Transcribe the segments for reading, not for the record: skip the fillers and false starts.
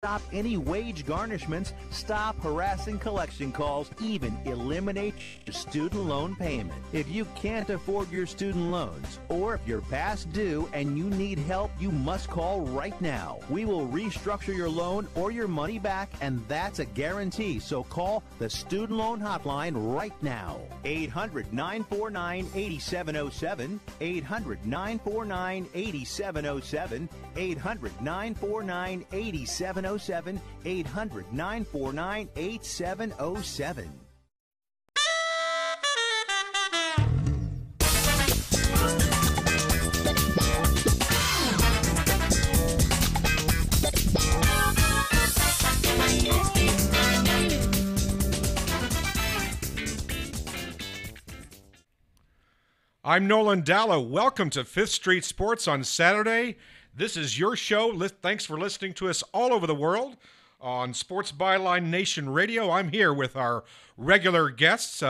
Stop any wage garnishments, stop harassing collection calls, even eliminate your student loan payment. If you can't afford your student loans, or if you're past due and you need help, you must call right now. We will restructure your loan or your money back, and that's a guarantee. So call the Student Loan Hotline right now. 800-949-8707, 800-949-8707, 800-949-8707. 800-949-8707. I'm Nolan Dalla. Welcome to Fifth Street Sports on Saturday. This is your show. Thanks for listening to us all over the world on Sports Byline Nation Radio. I'm here with our regular guests,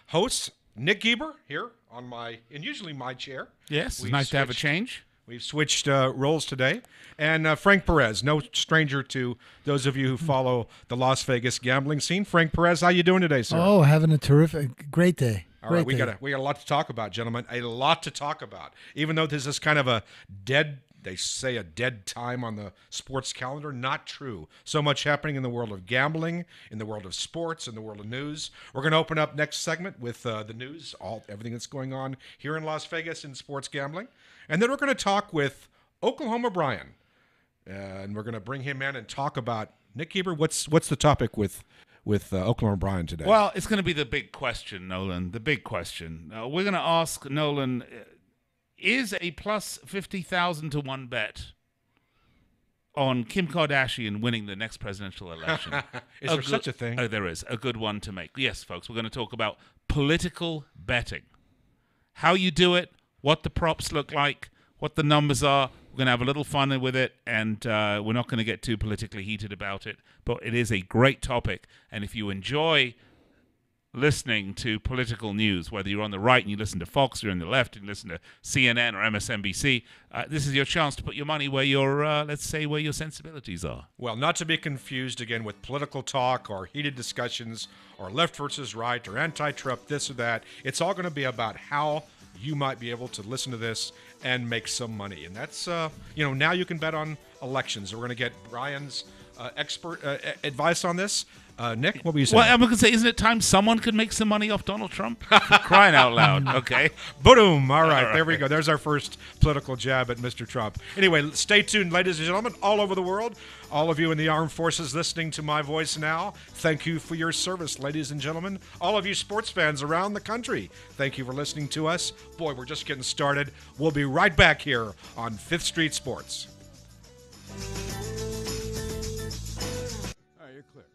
hosts, Nick Geber here on usually my chair. Yes, it's nice to have a change. We've switched roles today. And Frank Perez, no stranger to those of you who follow the Las Vegas gambling scene. Frank Perez, how you doing today, sir? Oh, having a great day. All right, we got a lot to talk about, gentlemen. A lot to talk about. Even though this is kind of they say a dead time on the sports calendar. Not true. So much happening in the world of gambling, in the world of sports, in the world of news. We're going to open up next segment with the news, everything that's going on here in Las Vegas in sports gambling. And then we're going to talk with Oklahoma Brian. And we're going to bring him in and talk about, Nick Geber, what's the topic with Oklahoma Brian today? Well, it's going to be the big question, Nolan, the big question. We're going to ask Nolan, is a plus 50,000 to 1 bet on Kim Kardashian winning the next presidential election? Is there such a thing? Oh, there is. A good one to make. Yes, folks, we're going to talk about political betting. How you do it, what the props look like, what the numbers are. We're going to have a little fun with it, and we're not going to get too politically heated about it, but it is a great topic. And if you enjoy listening to political news, whether you're on the right and you listen to Fox, you're on the left and you listen to CNN or MSNBC, this is your chance to put your money where your, let's say, where your sensibilities are. Well, not to be confused again with political talk or heated discussions or left versus right or anti-Trump, this or that. It's all going to be about how you might be able to listen to this and make some money. And that's, now you can bet on elections. We're going to get Brian's expert advice on this. Nick, what were you saying? Well, I'm going to say, isn't it time someone could make some money off Donald Trump? Crying out loud, okay? Boom! All right, there we go. There's our first political jab at Mr. Trump. Anyway, stay tuned, ladies and gentlemen, all over the world. All of you in the armed forces listening to my voice now, thank you for your service, ladies and gentlemen. All of you sports fans around the country, thank you for listening to us. Boy, we're just getting started. We'll be right back here on Fifth Street Sports. All right, you're clear.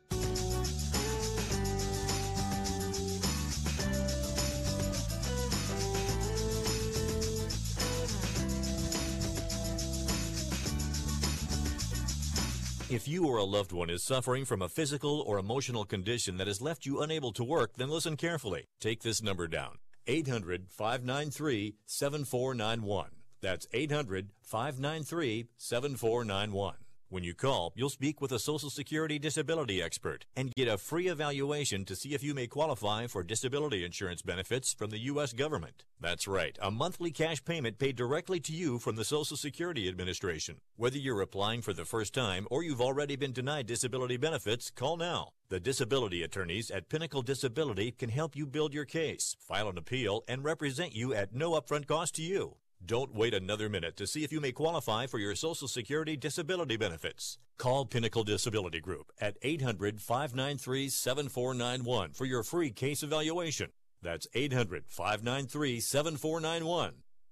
If you or a loved one is suffering from a physical or emotional condition that has left you unable to work, then listen carefully. Take this number down, 800-593-7491. That's 800-593-7491. When you call, you'll speak with a Social Security disability expert and get a free evaluation to see if you may qualify for disability insurance benefits from the U.S. government. That's right, a monthly cash payment paid directly to you from the Social Security Administration. Whether you're applying for the first time or you've already been denied disability benefits, call now. The disability attorneys at Pinnacle Disability can help you build your case, file an appeal, and represent you at no upfront cost to you. Don't wait another minute to see if you may qualify for your Social Security disability benefits. Call Pinnacle Disability Group at 800-593-7491 for your free case evaluation. That's 800-593-7491.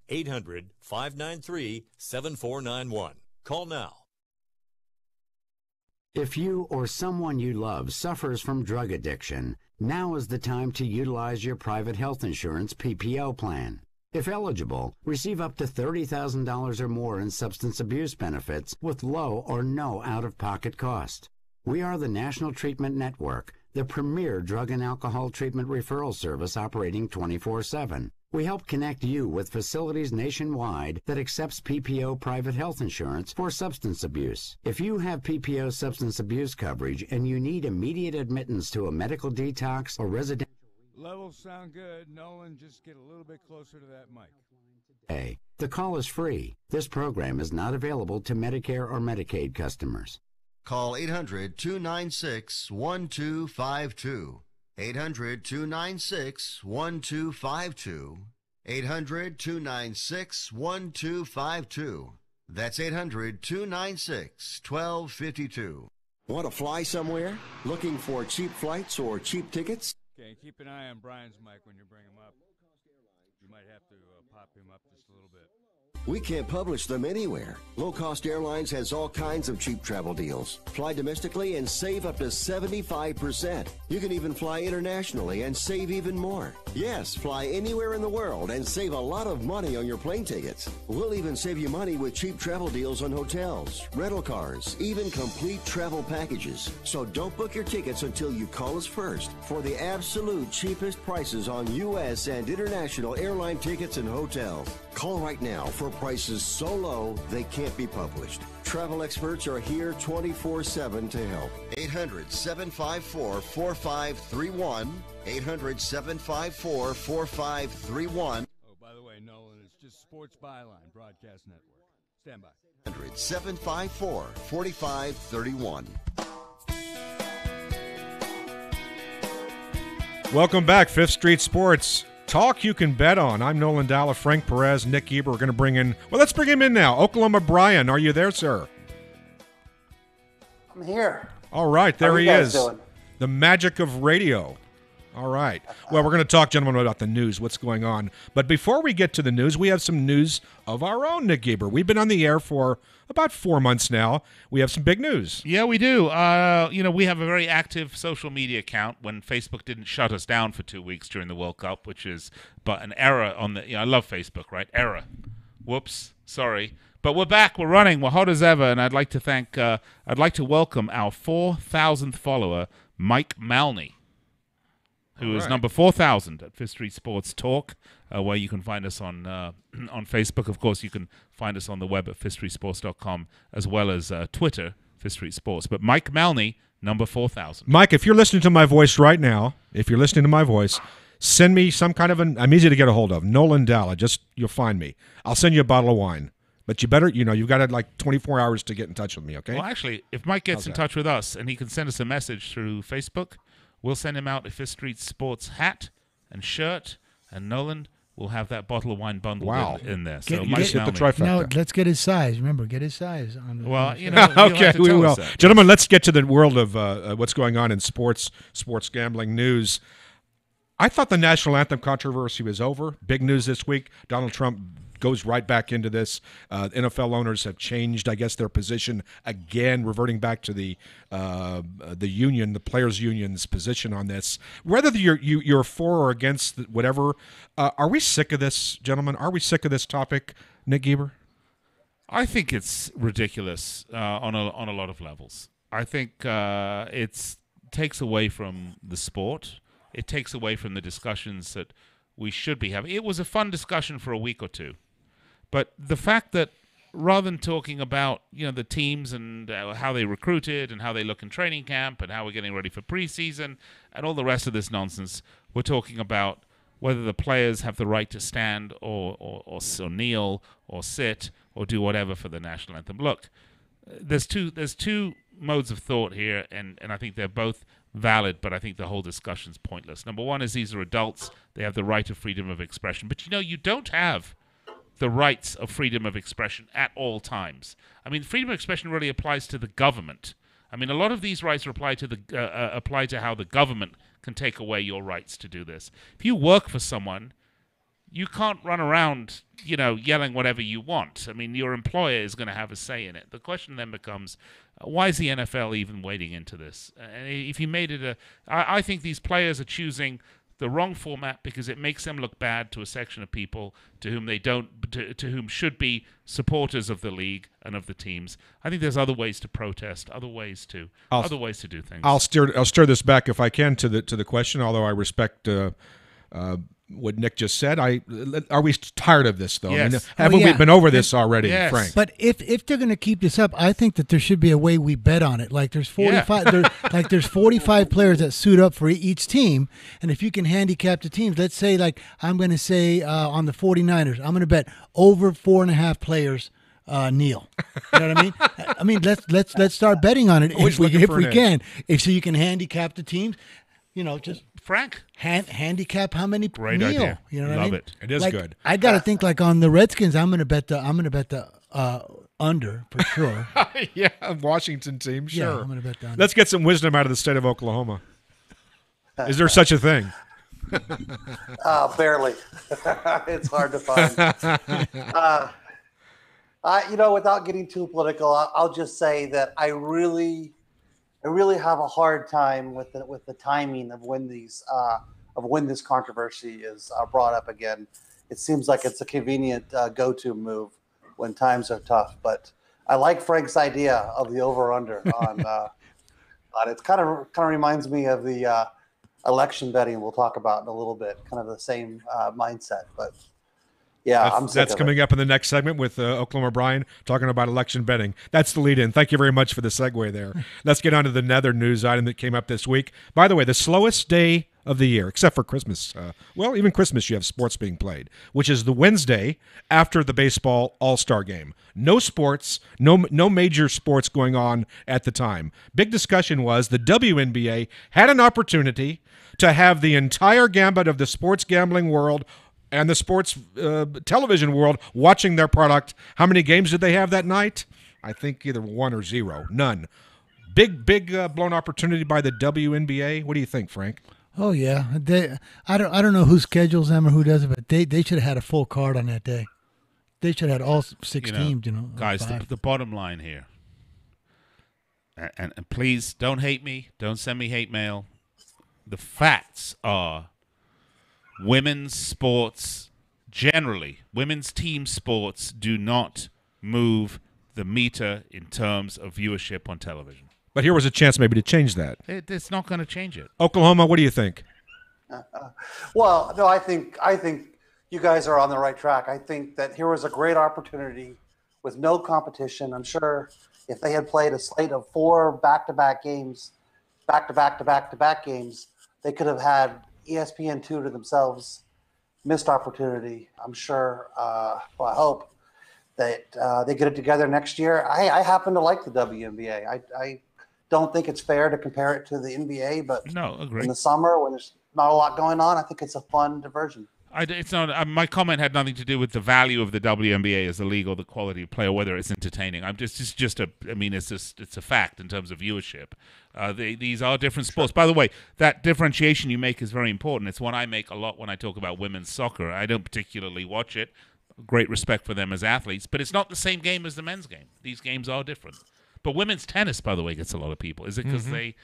800-593-7491. Call now. If you or someone you love suffers from drug addiction, now is the time to utilize your private health insurance PPO plan. If eligible, receive up to $30,000 or more in substance abuse benefits with low or no out-of-pocket cost. We are the National Treatment Network, the premier drug and alcohol treatment referral service operating 24/7. We help connect you with facilities nationwide that accepts PPO private health insurance for substance abuse. If you have PPO substance abuse coverage and you need immediate admittance to a medical detox or residential Levels sound good. Nolan, just get a little bit closer to that mic. day, the call is free. This program is not available to Medicare or Medicaid customers. Call 800-296-1252. 800-296-1252. 800-296-1252. That's 800-296-1252. Want to fly somewhere? Looking for cheap flights or cheap tickets? Okay, keep an eye on Brian's mic when you bring him up. You might have to pop him up just a little bit. We can't publish them anywhere. Low Cost Airlines has all kinds of cheap travel deals. Fly domestically and save up to 75%. You can even fly internationally and save even more. Yes, fly anywhere in the world and save a lot of money on your plane tickets. We'll even save you money with cheap travel deals on hotels, rental cars, even complete travel packages. So don't book your tickets until you call us first for the absolute cheapest prices on U.S. and international airline tickets and hotels. Call right now for prices so low they can't be published. Travel experts are here 24/7 to help. 800-754-4531. 800-754-4531. Oh, by the way, Nolan, it's just Sports Byline Broadcast Network. Stand by. 800-754-4531. Welcome back, Fifth Street Sports. Talk you can bet on. I'm Nolan Dalla, Frank Perez, Nick Eber. We're going to bring in, well, let's bring him in now. Oklahoma Brian, are you there, sir? I'm here. All right, there he is. Doing? The magic of radio. All right. Well, we're going to talk, gentlemen, about the news, what's going on. But before we get to the news, we have some news of our own, Nick Eber. We've been on the air for about 4 months now. We have some big news. Yeah, we do. We have a very active social media account when Facebook didn't shut us down for 2 weeks during the World Cup, which is but an error on the. I love Facebook, right? Error. Whoops. Sorry. But we're back. We're running. We're hot as ever. And I'd like to welcome our 4,000th follower, Mike Malney, who is number 4,000 at Fifth Street Sports Talk, where you can find us on Facebook. Of course, you can find us on the web at fifthstreetsports.com, as well as Twitter, Fifth Street Sports. But Mike Malney, number 4,000. Mike, if you're listening to my voice right now, send me some kind of I'm easy to get a hold of. Nolan Dalla, you'll find me. I'll send you a bottle of wine. But you better, you've got 24 hours to get in touch with me, okay? Well, actually, if Mike gets in touch with us and he can send us a message through Facebook, we'll send him out a Fifth Street Sports hat and shirt, and Nolan will have that bottle of wine bundled in there. So Mike hit the trifecta. No, let's get his size. Remember, get his size. Okay, we will. Gentlemen, let's get to the world of what's going on in sports gambling news. I thought the national anthem controversy was over. Big news this week. Donald Trump goes right back into this. NFL owners have changed, I guess, their position again, reverting back to the union, the players' union's position on this. Whether you're for or against whatever, are we sick of this, gentlemen? Are we sick of this topic, Nick Eber? I think it's ridiculous on a lot of levels. I think it takes away from the sport. It takes away from the discussions that we should be having. It was a fun discussion for a week or two. But the fact that rather than talking about the teams and how they recruited and how they look in training camp and how we're getting ready for preseason and all the rest of this nonsense, we're talking about whether the players have the right to stand or kneel or sit or do whatever for the national anthem. Look, there's two modes of thought here, and I think they're both valid, but I think the whole discussion's pointless. Number one is these are adults. They have the right of freedom of expression. But you don't have the rights of freedom of expression at all times. I mean, freedom of expression really applies to the government. I mean, a lot of these rights apply to how the government can take away your rights to do this. If you work for someone, you can't run around, yelling whatever you want. I mean, your employer is going to have a say in it. The question then becomes, why is the NFL even wading into this? And if you made it I think these players are choosing the wrong format because it makes them look bad to a section of people to whom should be supporters of the league and of the teams. I think there's other ways to protest, other ways to do things. I'll stir this back if I can to the question, although I respect what Nick just said. Are we tired of this, though? Yes. I mean, haven't we been over this already, Yes. Frank? But if they're going to keep this up, I think that there should be a way we bet on it. Like there's 45, there's 45 players that suit up for each team, and if you can handicap the teams, let's say like I'm going to say on the 49ers, I'm going to bet over 4.5 players. Kneel. You know what I mean? I mean, let's start betting on it Always if we looking for an can. If so, you can handicap the teams. You know, just Frank. handicap how many Great kneel. idea. You know what I Love mean? it. It is Like, good. I got to think like on the Redskins. I'm gonna bet the under for sure. Yeah, Washington team, Yeah, sure. I'm gonna bet the under. Let's get some wisdom out of the state of Oklahoma. Is there such a thing? Barely. It's hard to find. Without getting too political, I'll just say that I really have a hard time with the timing of when this controversy is brought up again. It seems like it's a convenient go-to move when times are tough. But I like Frank's idea of the over/under on it. Kind of reminds me of the election betting we'll talk about in a little bit. Kind of the same mindset, but. Yeah, that's coming up in the next segment with Oklahoma Brian talking about election betting. That's the lead-in. Thank you very much for the segue there. Let's get on to the nether news item that came up this week. By the way, the slowest day of the year, except for Christmas. Even Christmas you have sports being played, which is the Wednesday after the baseball All-Star game. No sports, no major sports going on at the time. Big discussion was the WNBA had an opportunity to have the entire gambit of the sports gambling world and the sports television world watching their product. How many games did they have that night? I think either 1 or 0. None. Big blown opportunity by the WNBA. What do you think, Frank? Oh yeah, I don't know who schedules them or who does it, but they should have had a full card on that day. They should have had all 6 teams. Guys, the bottom line here, and please don't hate me. Don't send me hate mail. The facts are. Women's sports, generally, women's team sports do not move the meter in terms of viewership on television. But here was a chance maybe to change that. It's not going to change it. Oklahoma, what do you think? Well, no, I think you guys are on the right track. I think that here was a great opportunity with no competition. I'm sure if they had played a slate of 4 back-to-back games, back-to-back games, they could have had ESPN2 to themselves. Missed opportunity. I'm sure. I hope that they get it together next year. I happen to like the WNBA. I don't think it's fair to compare it to the NBA, but no, agree. In the summer when there's not a lot going on, I think it's a fun diversion. It's not. My comment had nothing to do with the value of the WNBA as a league or the quality of play or whether it's entertaining. It's a fact in terms of viewership. These are different sports. By the way, that differentiation you make is very important. It's one I make a lot when I talk about women's soccer. I don't particularly watch it. Great respect for them as athletes, but it's not the same game as the men's game. These games are different. But women's tennis, by the way, gets a lot of people. Is it because they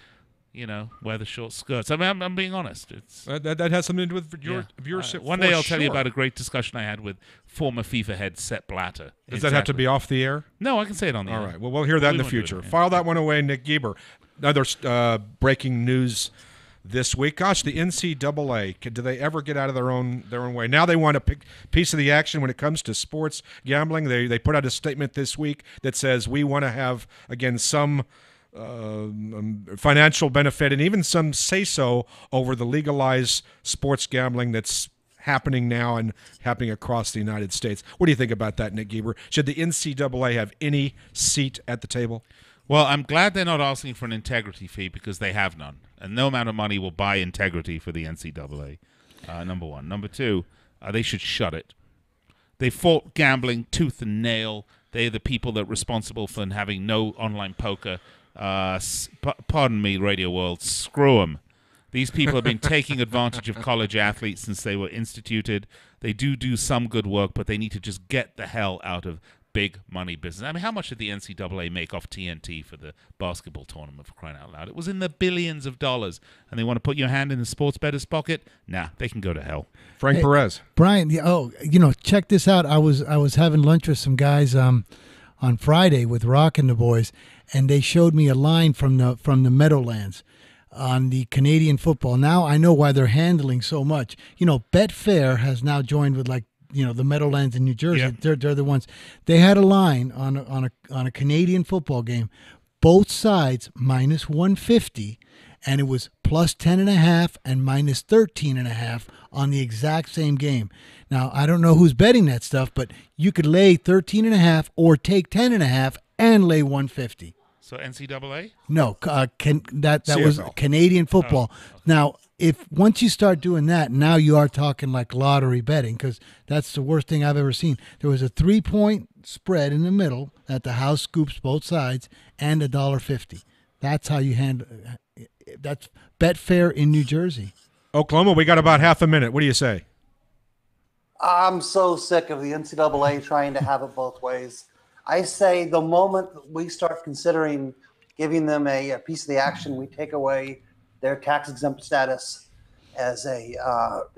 wear the short skirts? I mean, I'm being honest. It's that has something to do with your viewership. One day I'll tell you about a great discussion I had with former FIFA head Sepp Blatter. Does that have to be off the air? No, I can say it on the air. All right. Well, we'll hear that in the future. File that one away, Nick Gieber. Another breaking news this week. Gosh, the NCAA, do they ever get out of their own way? Now they want a piece of the action when it comes to sports gambling. They put out a statement this week that says we want to have, again, some financial benefit and even some say-so over the legalized sports gambling that's happening now and happening across the United States. What do you think about that, Nick Gieber? Should the NCAA have any seat at the table? Well, I'm glad they're not asking for an integrity fee because they have none. And no amount of money will buy integrity for the NCAA, number one. Number two, they should shut it. They fought gambling tooth and nail. They're the people that are responsible for having no online poker. Pardon me, Radio World, screw them. These people have been taking advantage of college athletes since they were instituted. They do some good work, but they need to just get the hell out of big money business. I mean, how much did the NCAA make off TNT for the basketball tournament, for crying out loud? It was in the billions of dollars. And they want to put your hand in the sports bettor's pocket? Nah, they can go to hell. Frank Perez. Brian, check this out. I was having lunch with some guys on Friday with Rock and the boys, and they showed me a line from the Meadowlands. on the Canadian football. Now I know why they're handling so much. Betfair has now joined with the Meadowlands in New Jersey. Yeah. They're the ones. They had a line on a Canadian football game, both sides minus 150, and it was plus 10.5 and minus 13.5 on the exact same game. Now I don't know who's betting that stuff, but you could lay 13.5 or take 10.5 and lay 150. So NCAA? No, that was CFL. Canadian football. Now, if once you start doing that, now you are talking like lottery betting, because that's the worst thing I've ever seen. There was a 3-point spread in the middle that the house scoops both sides and $1.50. That's how you handle. That's Betfair in New Jersey. Oklahoma, we got about half a minute. What do you say? I'm so sick of the NCAA trying to have it both ways. I say the moment we start considering giving them a piece of the action, we take away their tax-exempt status as a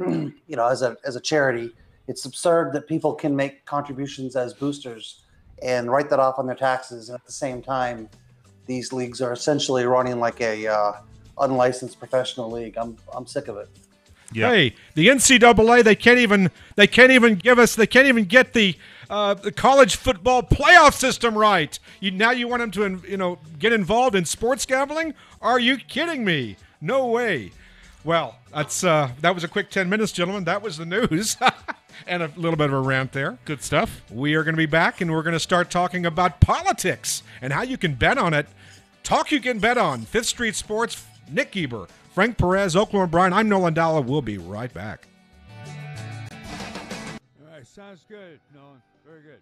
as a charity. It's absurd that people can make contributions as boosters and write that off on their taxes, and at the same time, these leagues are essentially running like a unlicensed professional league. I'm sick of it. Yeah. Hey, the NCAA, they can't even get the college football playoff system right. Now you want them to get involved in sports gambling? Are you kidding me? No way. Well, that was a quick 10 minutes, gentlemen. That was the news. And a little bit of a rant there. Good stuff. We are going to be back, and we're going to start talking about politics and how you can bet on it. Talk you can bet on. Fifth Street Sports, Nick Geber, Frank Perez, Oklahoma Brian. I'm Nolan Dalla. We'll be right back. All right, sounds good, Nolan. Very good.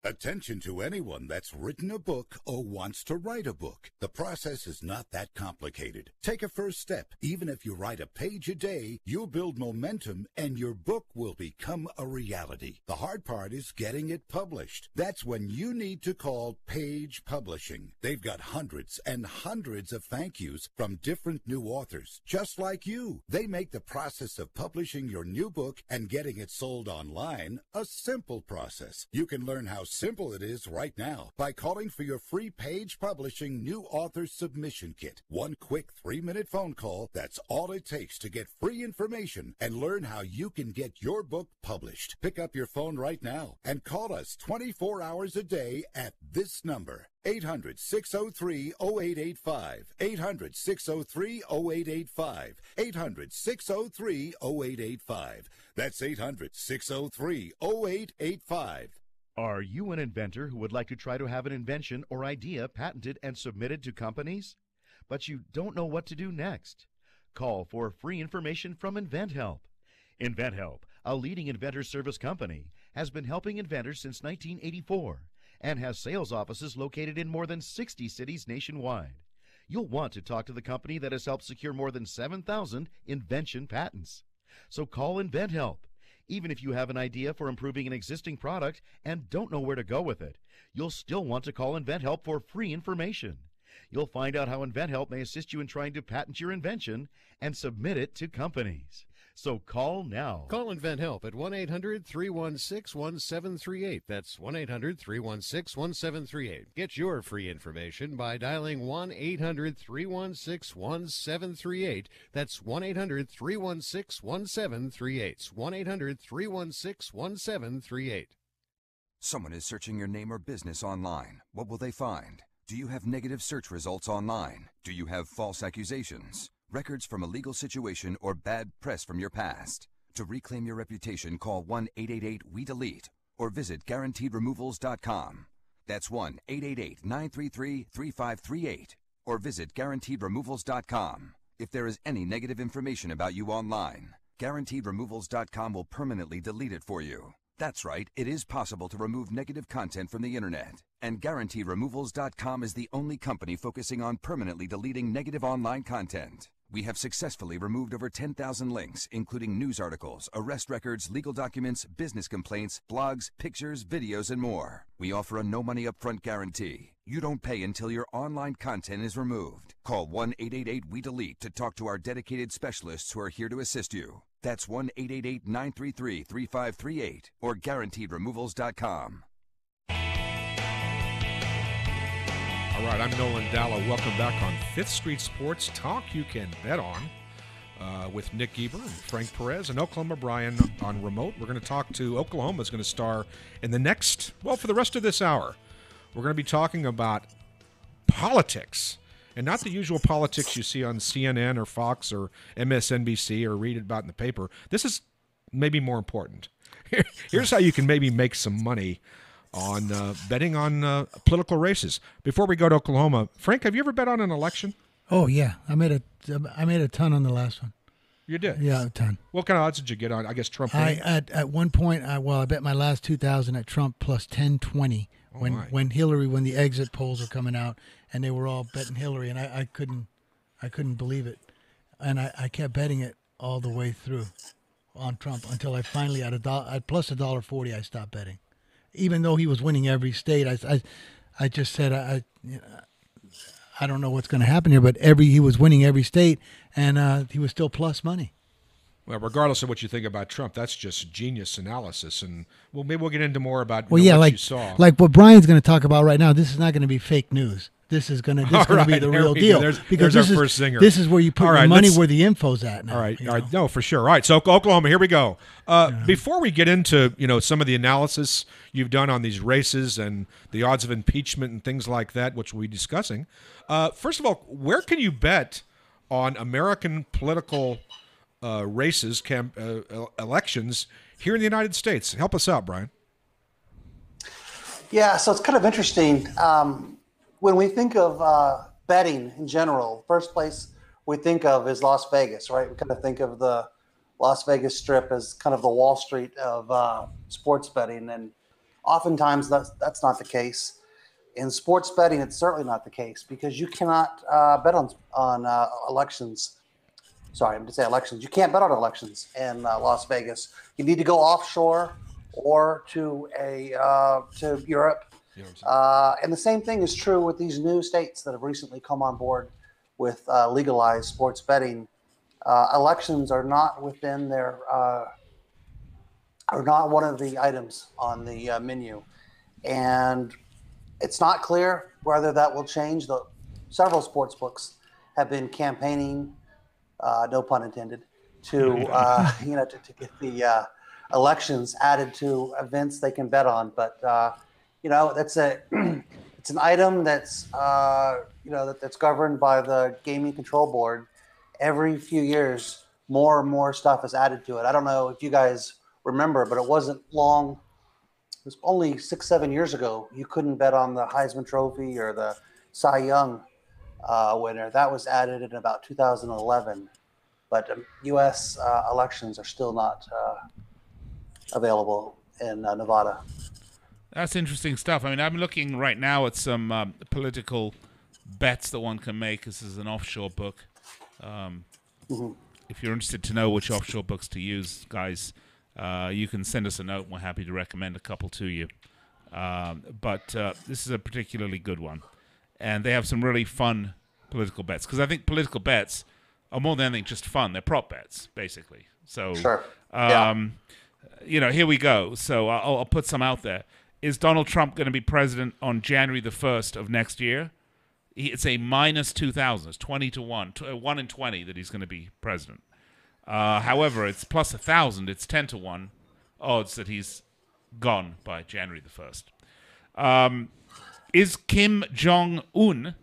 Attention to anyone that's written a book or wants to write a book. The process is not that complicated. Take a first step. Even if you write a page a day, you'll build momentum and your book will become a reality. The hard part is getting it published. That's when you need to call Page Publishing. They've got hundreds and hundreds of thank yous from different new authors, just like you. They make the process of publishing your new book and getting it sold online a simple process. You can learn how simple it is right now by calling for your free Page Publishing New Author Submission Kit. One quick 3-minute phone call, that's all it takes to get free information and learn how you can get your book published. Pick up your phone right now and call us 24 hours a day at this number. 800-603-0885. 800-603-0885. 800-603-0885. That's 800-603-0885. Are you an inventor who would like to try to have an invention or idea patented and submitted to companies, but you don't know what to do next? Call for free information from InventHelp. InventHelp, a leading inventor service company, has been helping inventors since 1984 and has sales offices located in more than 60 cities nationwide. You'll want to talk to the company that has helped secure more than 7,000 invention patents. So call InventHelp. Even if you have an idea for improving an existing product and don't know where to go with it, you'll still want to call InventHelp for free information. You'll find out how InventHelp may assist you in trying to patent your invention and submit it to companies. So call now. Call InventHelp at 1-800-316-1738. That's 1-800-316-1738. Get your free information by dialing 1-800-316-1738. That's 1-800-316-1738. 1-800-316-1738. Someone is searching your name or business online. What will they find? Do you have negative search results online? Do you have false accusations, records from a legal situation, or bad press from your past? To reclaim your reputation, call 1-888-WE-DELETE or visit GuaranteedRemovals.com. That's 1-888-933-3538 or visit GuaranteedRemovals.com. If there is any negative information about you online, GuaranteedRemovals.com will permanently delete it for you. That's right, it is possible to remove negative content from the internet. And GuaranteedRemovals.com is the only company focusing on permanently deleting negative online content. We have successfully removed over 10,000 links, including news articles, arrest records, legal documents, business complaints, blogs, pictures, videos, and more. We offer a no-money upfront guarantee. You don't pay until your online content is removed. Call 1-888-WE-DELETE to talk to our dedicated specialists who are here to assist you. That's 1-888-933-3538 or guaranteedremovals.com. All right, I'm Nolan Dalla. Welcome back on 5th Street Sports Talk. You can bet on with Nick Geber and Frank Perez and Oklahoma Brian on remote. We're going to talk to Oklahoma's going to star in the next, well, for the rest of this hour. We're going to be talking about politics, and not the usual politics you see on CNN or Fox or MSNBC or read about in the paper. This is maybe more important. Here's how you can maybe make some money on betting on political races. Before we go to Oklahoma, Frank, have you ever bet on an election? Oh yeah, I made a ton on the last one. You did? Yeah, a ton. What kind of odds did you get on? I guess Trump. At one point, I bet my last 2,000 at Trump plus 1020 when the exit polls were coming out and they were all betting Hillary, and I couldn't believe it, and I kept betting it all the way through on Trump until I finally at plus $1.40 I stopped betting, even though he was winning every state. I just said I don't know what's going to happen here, but he was winning every state, and he was still plus money. Well, regardless of what you think about Trump, that's just genius analysis, and maybe we'll get into more about what you saw. Like what Brian's going to talk about right now. This is not going to be fake news. This is going to be the real deal. There's our first zinger. This is where you put your money where the info's at now. All right, no, for sure. All right, so Oklahoma, here we go. Before we get into some of the analysis you've done on these races and the odds of impeachment and things like that, which we'll be discussing, first of all, where can you bet on American political races, elections here in the United States? Help us out, Brian. Yeah, so it's kind of interesting. When we think of betting in general, first place we think of is Las Vegas, right? We kind of think of the Las Vegas Strip as kind of the Wall Street of sports betting, and oftentimes that's not the case. In sports betting, it's certainly not the case because you cannot bet on elections. Sorry, I'm going to say elections. You can't bet on elections in Las Vegas. You need to go offshore or to Europe. And the same thing is true with these new states that have recently come on board with legalized sports betting. Elections are not within their are not one of the items on the menu, and it's not clear whether that will change. Several sports books have been campaigning, no pun intended, to to get the elections added to events they can bet on, but. It's an item that's that's governed by the Gaming Control Board. Every few years, more and more stuff is added to it. I don't know if you guys remember, but it wasn't long. It was only 6-7 years ago. You couldn't bet on the Heisman Trophy or the Cy Young winner. That was added in about 2011. But U.S. elections are still not available in Nevada. That's interesting stuff. I mean, I'm looking right now at some political bets that one can make. This is an offshore book. If you're interested to know which offshore books to use, guys, you can send us a note. We're happy to recommend a couple to you. But this is a particularly good one. And they have some really fun political bets. Because I think political bets are more than anything just fun. They're prop bets, basically. So, sure. Here we go. So I'll put some out there. Is Donald Trump going to be president on January the 1st of next year? It's a minus 2,000. It's 20 to 1. 1 in 20 that he's going to be president. However, it's plus 1,000. It's 10 to 1 odds that he's gone by January the 1st. Is Kim Jong-un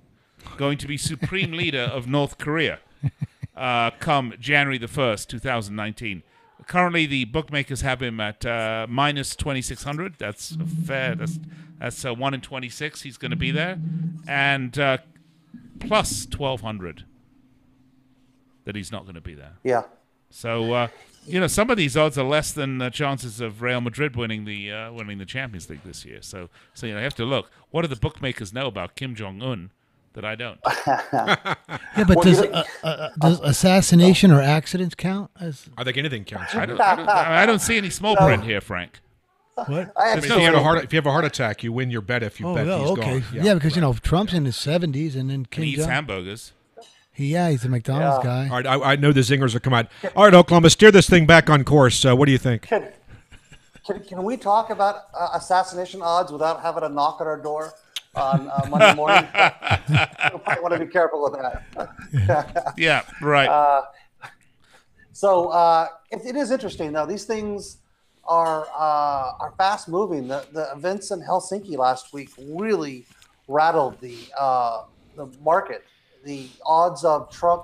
going to be supreme leader of North Korea come January the 1st, 2019? Currently, the bookmakers have him at minus 2,600. That's fair. That's 1 in 26. He's going to be there, and plus 1,200 that he's not going to be there. Yeah. So some of these odds are less than the chances of Real Madrid winning the Champions League this year. So you have to look. What do the bookmakers know about Kim Jong-un that I don't. Yeah, but does assassination or accidents count? I think anything counts. I don't see any small print here, Frank. What? If you have a heart attack, you win your bet if you bet he's gone. Yeah, because Trump's in his 70s, and then Kim He eats Jong. hamburgers. He's a McDonald's guy. All right, I know the zingers will come out. All right, Oklahoma, steer this thing back on course. What do you think? Can we talk about assassination odds without having a knock at our door on Monday morning? You might want to be careful with that. Yeah, right. So it is interesting, though. These things are fast moving. The events in Helsinki last week really rattled the market. The odds of Trump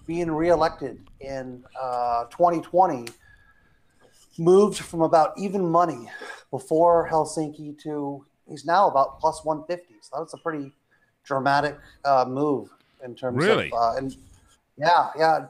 being reelected in 2020 moved from about even money before Helsinki to he's now about plus 150. So that's a pretty dramatic move in terms really? of yeah.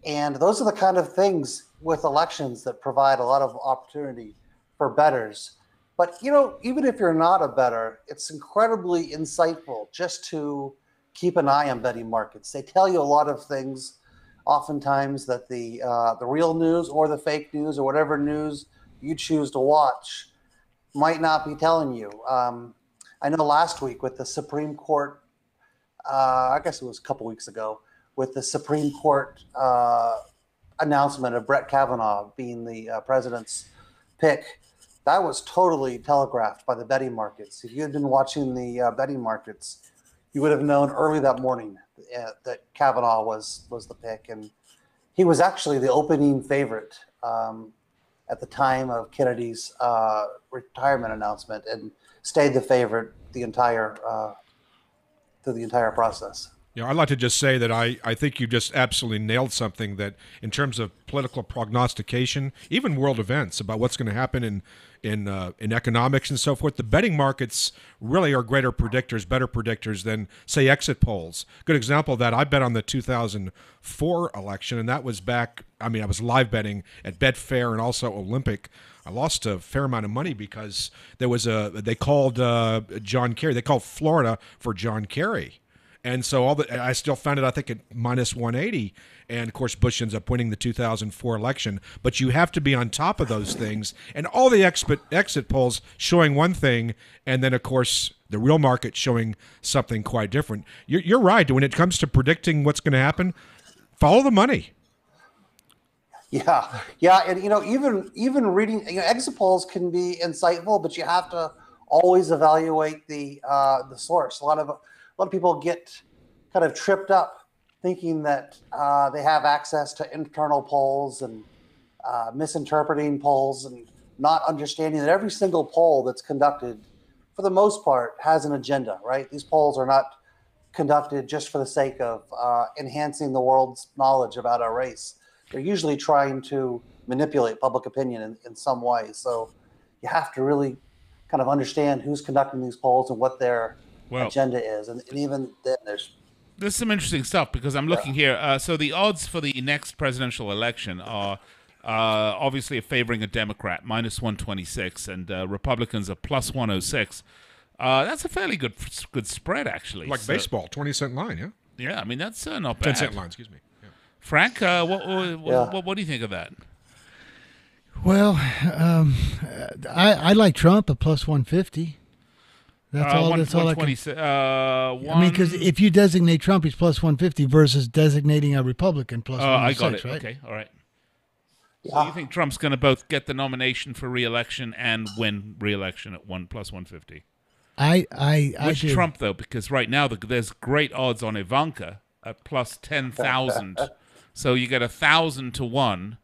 And those are the kind of things with elections that provide a lot of opportunity for bettors. But even if you're not a bettor, it's incredibly insightful just to keep an eye on betting markets. They tell you a lot of things, oftentimes that the real news or the fake news or whatever news you choose to watch might not be telling you. I know last week with the Supreme Court, I guess it was a couple weeks ago, with the Supreme Court announcement of Brett Kavanaugh being the president's pick, that was totally telegraphed by the betting markets. If you had been watching the betting markets, you would have known early that morning that Kavanaugh was the pick, and he was actually the opening favorite at the time of Kennedy's retirement announcement, and stayed the favorite through the entire process. I'd like to just say that I think you just absolutely nailed something, that in terms of political prognostication, even world events about what's going to happen in economics and so forth, the betting markets really are better predictors than, say, exit polls. Good example of that, I bet on the 2004 election, and that was I was live betting at Betfair and also Olympic. I lost a fair amount of money because they called John Kerry. They called Florida for John Kerry. And so I still found it, I think, at minus 180. And, of course, Bush ends up winning the 2004 election. But you have to be on top of those things. And all the exit polls showing one thing, and then, of course, the real market showing something quite different. You're right. When it comes to predicting what's going to happen, follow the money. Yeah. And, even reading, exit polls can be insightful, but you have to always evaluate the source. A lot of people get kind of tripped up thinking that they have access to internal polls and misinterpreting polls and not understanding that every single poll that's conducted, for the most part, has an agenda, right? These polls are not conducted just for the sake of enhancing the world's knowledge about our race. They're usually trying to manipulate public opinion in some way. So you have to really kind of understand who's conducting these polls and what their agenda is, and even then there's some interesting stuff, because I'm looking here. So the odds for the next presidential election are obviously favoring a Democrat, minus 126, and Republicans are plus 106. That's a fairly good spread, actually. Like baseball, 20-cent line, yeah? Yeah, I mean, that's not bad. 10-cent line, excuse me. Yeah. Frank, what do you think of that? Well, I like Trump at plus 150. That's all. That's all I can. I mean, because if you designate Trump, he's plus 150 versus designating a Republican plus 106, I got it. Right? Okay, all right. So you think Trump's going to both get the nomination for re-election and win re-election at plus 150? Which do. Trump, though? Because right now there's great odds on Ivanka at plus 10,000. So you get 1,000 to 1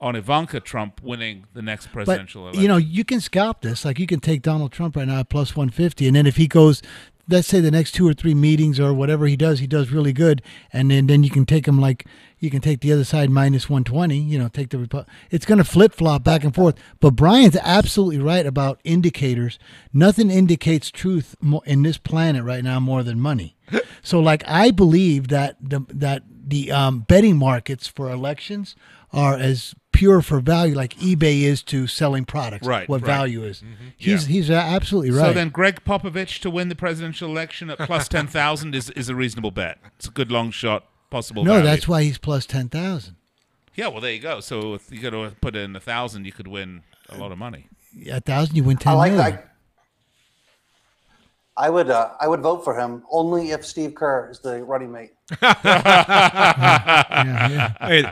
on Ivanka Trump winning the next presidential election. You can scalp this. Like, you can take Donald Trump right now at plus 150, and then if he goes, let's say the next 2 or 3 meetings or whatever he does really good, and then you can take him, like, you can take the other side minus 120, take the it's going to flip-flop back and forth. But Brian's absolutely right about indicators. Nothing indicates truth in this planet right now more than money. So, like, I believe that the betting markets for elections are as pure for value like eBay is to selling products. Right, What right. value is. Yeah. He's absolutely right. So then Greg Popovich to win the presidential election at plus 10,000 is a reasonable bet. It's a good long shot, possible no, value. that's why he's plus 10,000. Yeah, well, there you go. So if you got to put in 1,000, you could win a lot of money. 1,000, you win 10 I like million. that. I would vote for him only if Steve Kerr is the running mate.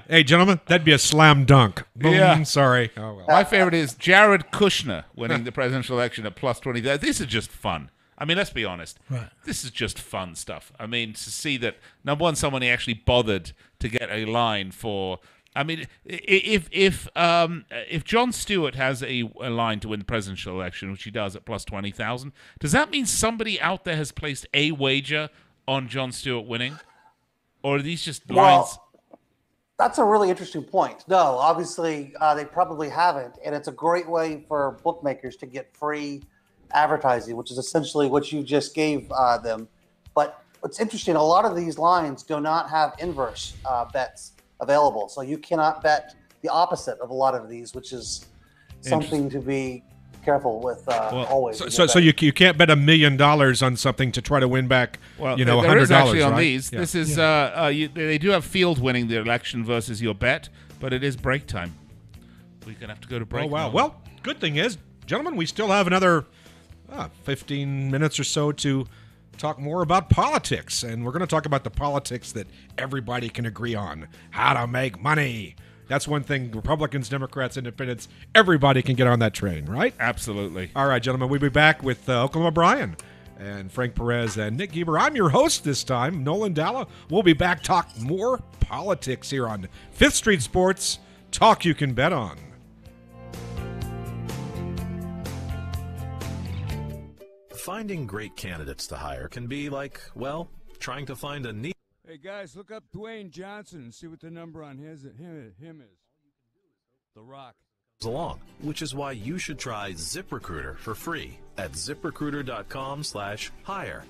Hey, gentlemen, that'd be a slam dunk. Boom, Yeah. sorry. Oh, well. My favorite is Jared Kushner winning the presidential election at plus 20. This is just fun. I mean, let's be honest. Right. This is just fun stuff. I mean, to see that, number one, somebody actually bothered to get a line for. I mean, if Jon Stewart has a line to win the presidential election, which he does at plus 20,000, does that mean somebody out there has placed a wager on Jon Stewart winning? Or are these just lines? That's a really interesting point. No, obviously they probably haven't, and it's a great way for bookmakers to get free advertising, which is essentially what you just gave them. But what's interesting, a lot of these lines do not have inverse bets available, so you cannot bet the opposite of a lot of these, which is something to be careful with always. So you can't bet $1 million on something to try to win back, Well, $100. there is actually on right? these. Yeah. This is they do have field winning the election versus your bet, but it is break time. We're gonna have to go to break. Oh wow! now. Well, good thing is, gentlemen, we still have another 15 minutes or so to talk more about politics, and we're going to talk about the politics that everybody can agree on: how to make money. That's one thing. Republicans, Democrats, Independents, everybody can get on that train, right? Absolutely. All right, gentlemen, we'll be back with Oklahoma Brian and Frank Perez and Nick Geber. I'm your host this time, Nolan Dalla. We'll be back talk more politics here on 5th Street Sports. Talk you can bet on. Finding great candidates to hire can be like, well, trying to find a neat. Hey, guys, look up Dwayne Johnson and see what the number on him is. The Rock. along, which is why you should try ZipRecruiter for free at ZipRecruiter.com/hire.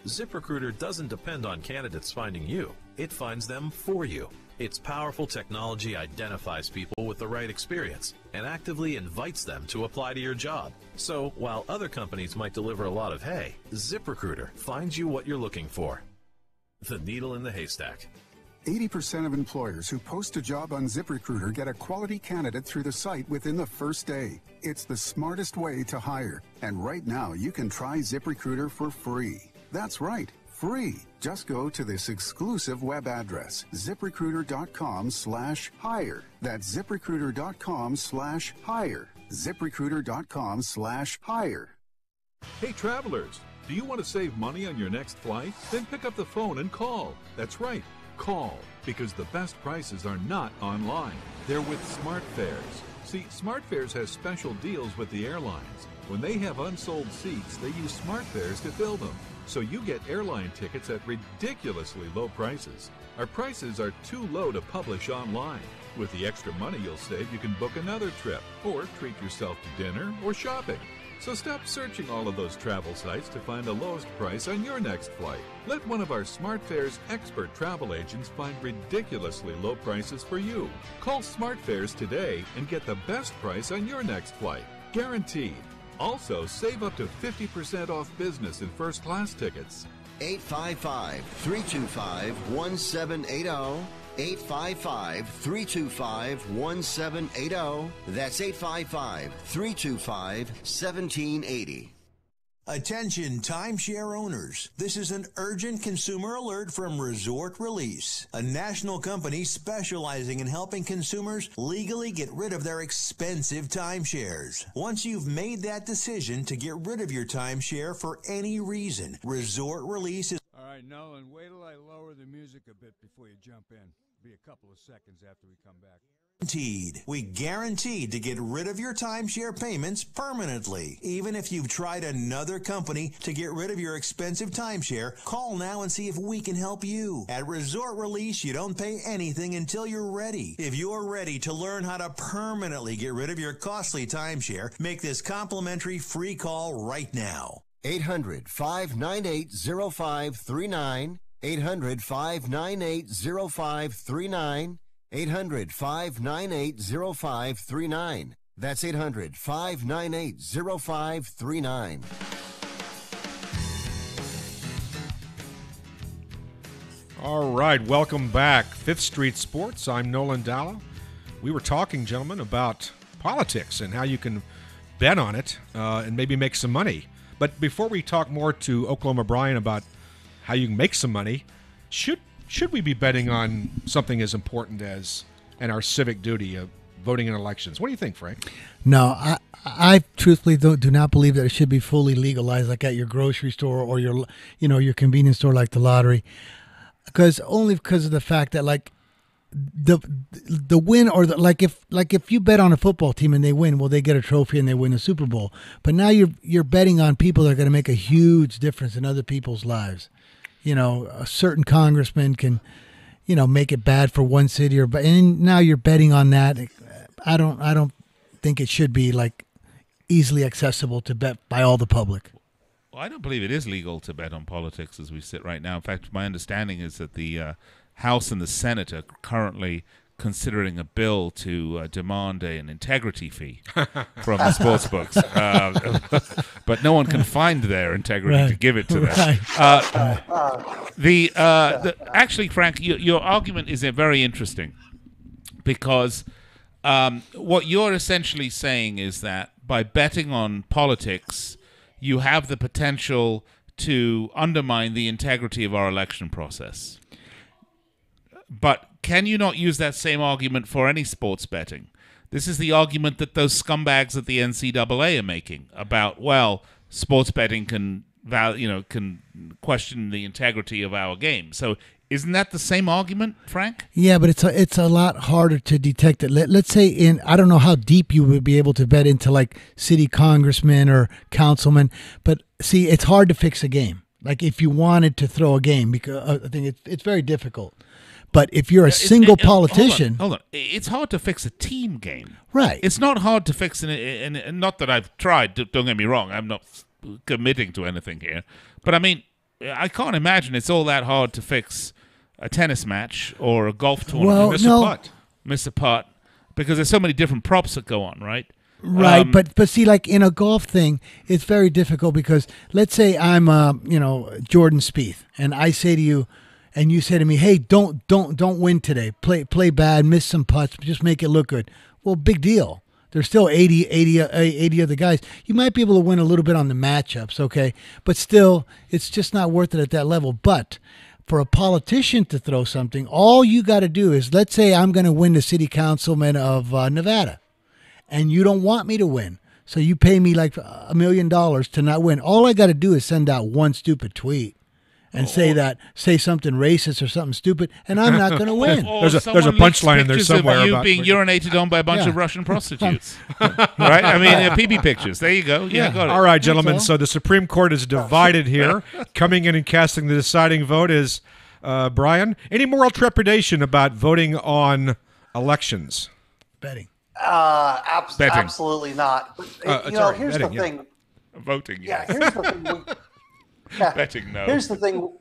ZipRecruiter doesn't depend on candidates finding you. It finds them for you. Its powerful technology identifies people with the right experience and actively invites them to apply to your job. So while other companies might deliver a lot of hay, ZipRecruiter finds you what you're looking for. The needle in the haystack. 80% of employers who post a job on ZipRecruiter get a quality candidate through the site within the first day. It's the smartest way to hire. And right now, you can try ZipRecruiter for free. That's right, free. Just go to this exclusive web address, ZipRecruiter.com/hire. That's ZipRecruiter.com/hire. ZipRecruiter.com/hire. Hey travelers, do you want to save money on your next flight? Then pick up the phone and call. That's right, call, because the best prices are not online. They're with SmartFares. See, SmartFares has special deals with the airlines. When they have unsold seats, they use SmartFares to fill them. So you get airline tickets at ridiculously low prices. Our prices are too low to publish online. With the extra money you'll save, you can book another trip or treat yourself to dinner or shopping. So stop searching all of those travel sites to find the lowest price on your next flight. Let one of our SmartFares expert travel agents find ridiculously low prices for you. Call SmartFares today and get the best price on your next flight. Guaranteed. Also, save up to 50% off business and first class tickets. 855-325-1780. 855-325-1780. That's 855-325-1780. Attention timeshare owners. This is an urgent consumer alert from Resort Release, a national company specializing in helping consumers legally get rid of their expensive timeshares. Once you've made that decision to get rid of your timeshare for any reason, Resort Release is... All right, Nolan, wait till I lower the music a bit before you jump in. Be a couple of seconds after we come back. We guaranteed to get rid of your timeshare payments permanently. Even if you've tried another company to get rid of your expensive timeshare, call now and see if we can help you. At Resort Release, you don't pay anything until you're ready. If you're ready to learn how to permanently get rid of your costly timeshare, make this complimentary free call right now. 800-598-0539. 800-598-0539. 800-598-0539. That's 800-598-0539. All right, welcome back. Fifth Street Sports. I'm Nolan Dalla. We were talking, gentlemen, about politics and how you can bet on it and maybe make some money. But before we talk more to Oklahoma Brian about how you can make some money, should we be betting on something as important as and our civic duty of voting in elections? What do you think, Frank? No, I truthfully do not believe that it should be fully legalized, like at your grocery store or your convenience store, like the lottery, because of the fact that like the win or if you bet on a football team and they win, well, they get a trophy and they win a Super Bowl. But now you're betting on people that are going to make a huge difference in other people's lives. A certain congressman can, make it bad for one city and now you're betting on that. I don't think it should be like easily accessible to bet by all the public. Well, I don't believe it is legal to bet on politics as we sit right now. In fact, my understanding is that the House and the Senate are currently considering a bill to demand an integrity fee from the sports books. But no one can find their integrity to give it to them. Actually, Frank, your argument is very interesting because what you're essentially saying is that by betting on politics, you have the potential to undermine the integrity of our election process. But can you not use that same argument for any sports betting? This is the argument that those scumbags at the NCAA are making about, well, sports betting can question the integrity of our game. So isn't that the same argument, Frank? Yeah, but it's a lot harder to detect it. Let's say I don't know how deep you would be able to bet into like city congressmen or councilmen, but see, it's hard to fix a game. Like if you wanted to throw a game, because I think it's very difficult. But if you're a single politician... Hold on. It's hard to fix a team game. Right. It's not hard to fix, and not that I've tried, don't get me wrong, I'm not committing to anything here. But I mean, I can't imagine it's all that hard to fix a tennis match or a golf tournament. Well, Miss a putt. Because there's so many different props that go on, right? Right, but see, like in a golf thing, it's very difficult because let's say I'm, Jordan Spieth, and I say to you, and you say to me, "Hey, don't win today. Play bad, miss some putts, just make it look good." Well, big deal. There's still 80 other guys. You might be able to win a little bit on the matchups, okay? But still, it's just not worth it at that level. But for a politician to throw something, all you got to do is, let's say I'm going to win the city councilman of Nevada, and you don't want me to win. So you pay me like $1 million to not win. All I got to do is send out one stupid tweet and say something racist or something stupid, and I'm not going to win. There's a punchline in there somewhere of you about being urinated on by a bunch of Russian prostitutes, right? I mean, PB pictures. There you go. Yeah, got it. All right, gentlemen. So the Supreme Court is divided here. Coming in and casting the deciding vote is Brian. Any moral trepidation about voting on elections? Betting. Absolutely not. But, here's the thing. Voting. Yeah, here's the thing. Betting, no. Here's the thing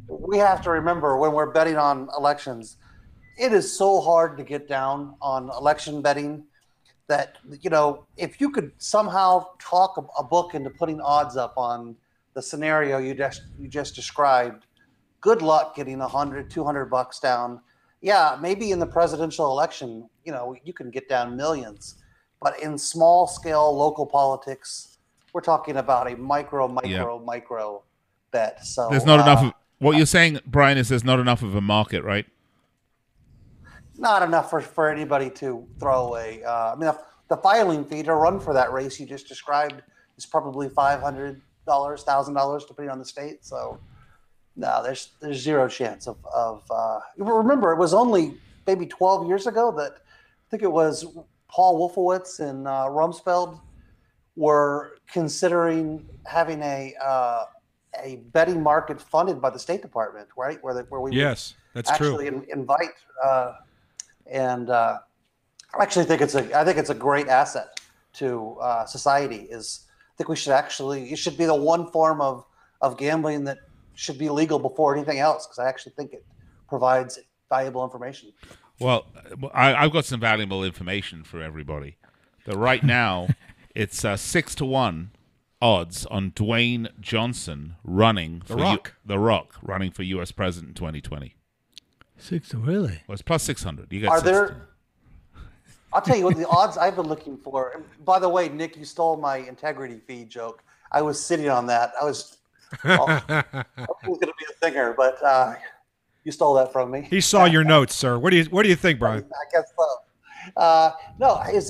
we have to remember when we're betting on elections. It is so hard to get down on election betting that, if you could somehow talk a book into putting odds up on the scenario you just described, good luck getting $100, $200 down. Yeah, maybe in the presidential election, you can get down millions. But in small scale local politics, we're talking about a micro bet. So there's not enough of what you're saying, Brian, is there's not enough of a market, right? Not enough for anybody to throw away. The filing fee to run for that race you just described is probably $500, $1,000, depending on the state. So no, there's zero chance of remember, it was only maybe 12 years ago that I think it was Paul Wolfowitz and Rumsfeld were considering having a betting market funded by the State Department, right? Where we that's actually true. Invite and I actually think it's a great asset to society. I think it should be the one form of gambling that should be legal before anything else, because I actually think it provides valuable information. Well, I've got some valuable information for everybody. That right now, it's 6-1 odds on Dwayne Johnson running for The Rock running for U.S. President in 2020. Really? Well, it's plus 600. You get Are there? I'll tell you what the odds I've been looking for. And by the way, Nick, you stole my integrity fee joke. I was sitting on that. I was going to be a thinger, but you stole that from me. He saw your notes, sir. What do you think, Brian? I guess so. No, is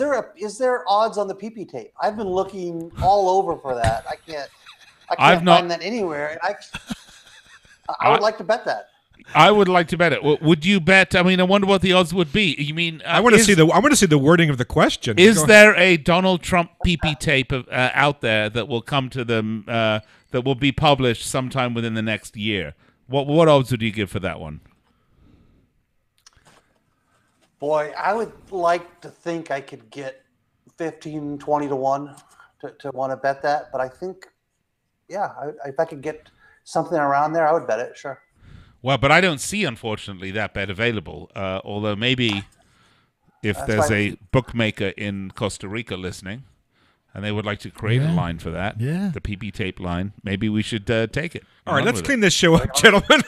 there odds on the PP tape? I've been looking all over for that. I can't find that anywhere. And I would like to bet that. I would like to bet it. Would you bet? I mean, I wonder what the odds would be. You mean I want to see the wording of the question. Is there a Donald Trump PP tape out there that will come to them that will be published sometime within the next year? What odds would you give for that one? Boy, I would like to think I could get 15, 20 to 1 to want to bet that. But I think, if I could get something around there, I would bet it, sure. Well, but I don't see, unfortunately, that bet available. Although maybe if there's a bookmaker in Costa Rica listening and they would like to create a line for that, the PP tape line, maybe we should take it. All right, let's clean this show up, gentlemen.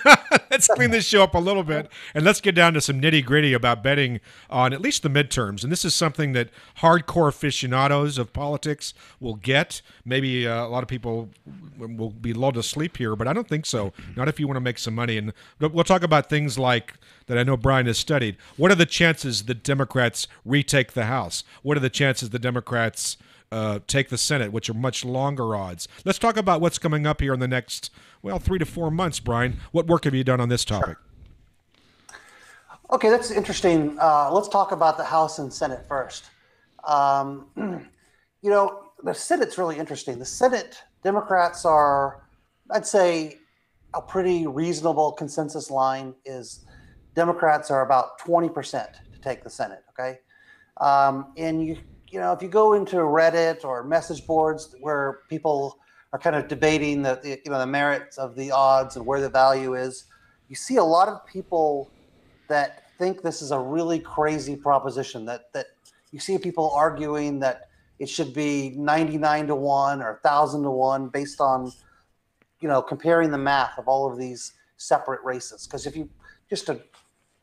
Let's clean this show up a little bit, and let's get down to some nitty-gritty about betting on at least the midterms. And this is something that hardcore aficionados of politics will get. Maybe a lot of people will be lulled to sleep here, but I don't think so. Not if you want to make some money. And we'll talk about things like that I know Brian has studied. What are the chances that Democrats retake the House? What are the chances the Democrats take the Senate, which are much longer odds? Let's talk about what's coming up here in the next 3 to 4 months, Brian. What work have you done on this topic? Sure. Okay, that's interesting. Let's talk about the House and Senate first. The Senate's really interesting. The Senate, Democrats are, I'd say, a pretty reasonable consensus line is Democrats are about 20% to take the Senate, okay? And if you go into Reddit or message boards where people are kind of debating the merits of the odds and where the value is, you see a lot of people that think this is a really crazy proposition. That you see people arguing that it should be 99 to 1 or 1,000 to 1 based on comparing the math of all of these separate races. Because if you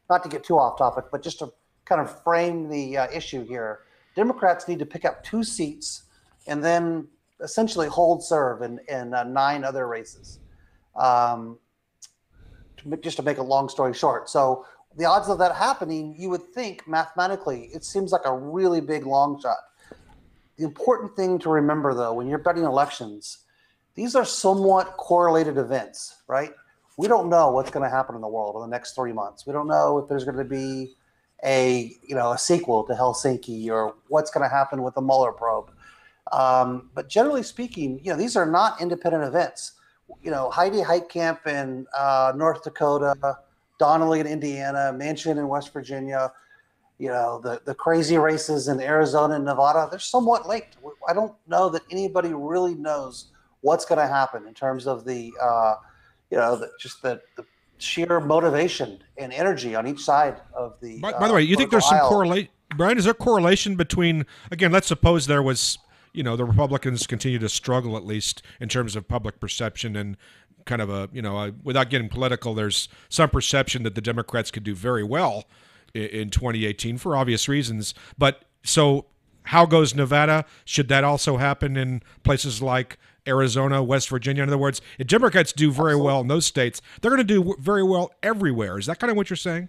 not to get too off topic, but just to kind of frame the issue here. Democrats need to pick up 2 seats and then essentially hold serve in 9 other races. Just to make a long story short. So the odds of that happening, you would think mathematically, it seems like a really big long shot. The important thing to remember, though, when you're betting elections, these are somewhat correlated events, right? We don't know what's going to happen in the world in the next 3 months. We don't know if there's going to be a sequel to Helsinki or what's going to happen with the Mueller probe. But generally speaking, these are not independent events. Heidi Heitkamp in North Dakota, Donnelly in Indiana, Manchin in West Virginia, the crazy races in Arizona and Nevada, they're somewhat linked. I don't know that anybody really knows what's going to happen in terms of the sheer motivation and energy on each side of the. By the way, you think there's some correlation, Brian? Is there correlation between? Again, let's suppose there was. The Republicans continue to struggle, at least in terms of public perception and kind of without getting political, there's some perception that the Democrats could do very well in 2018 for obvious reasons. But so how goes Nevada? Should that also happen in places like Arizona, West Virginia? In other words, if Democrats do very well in those states, they're going to do very well everywhere. Is that kind of what you're saying?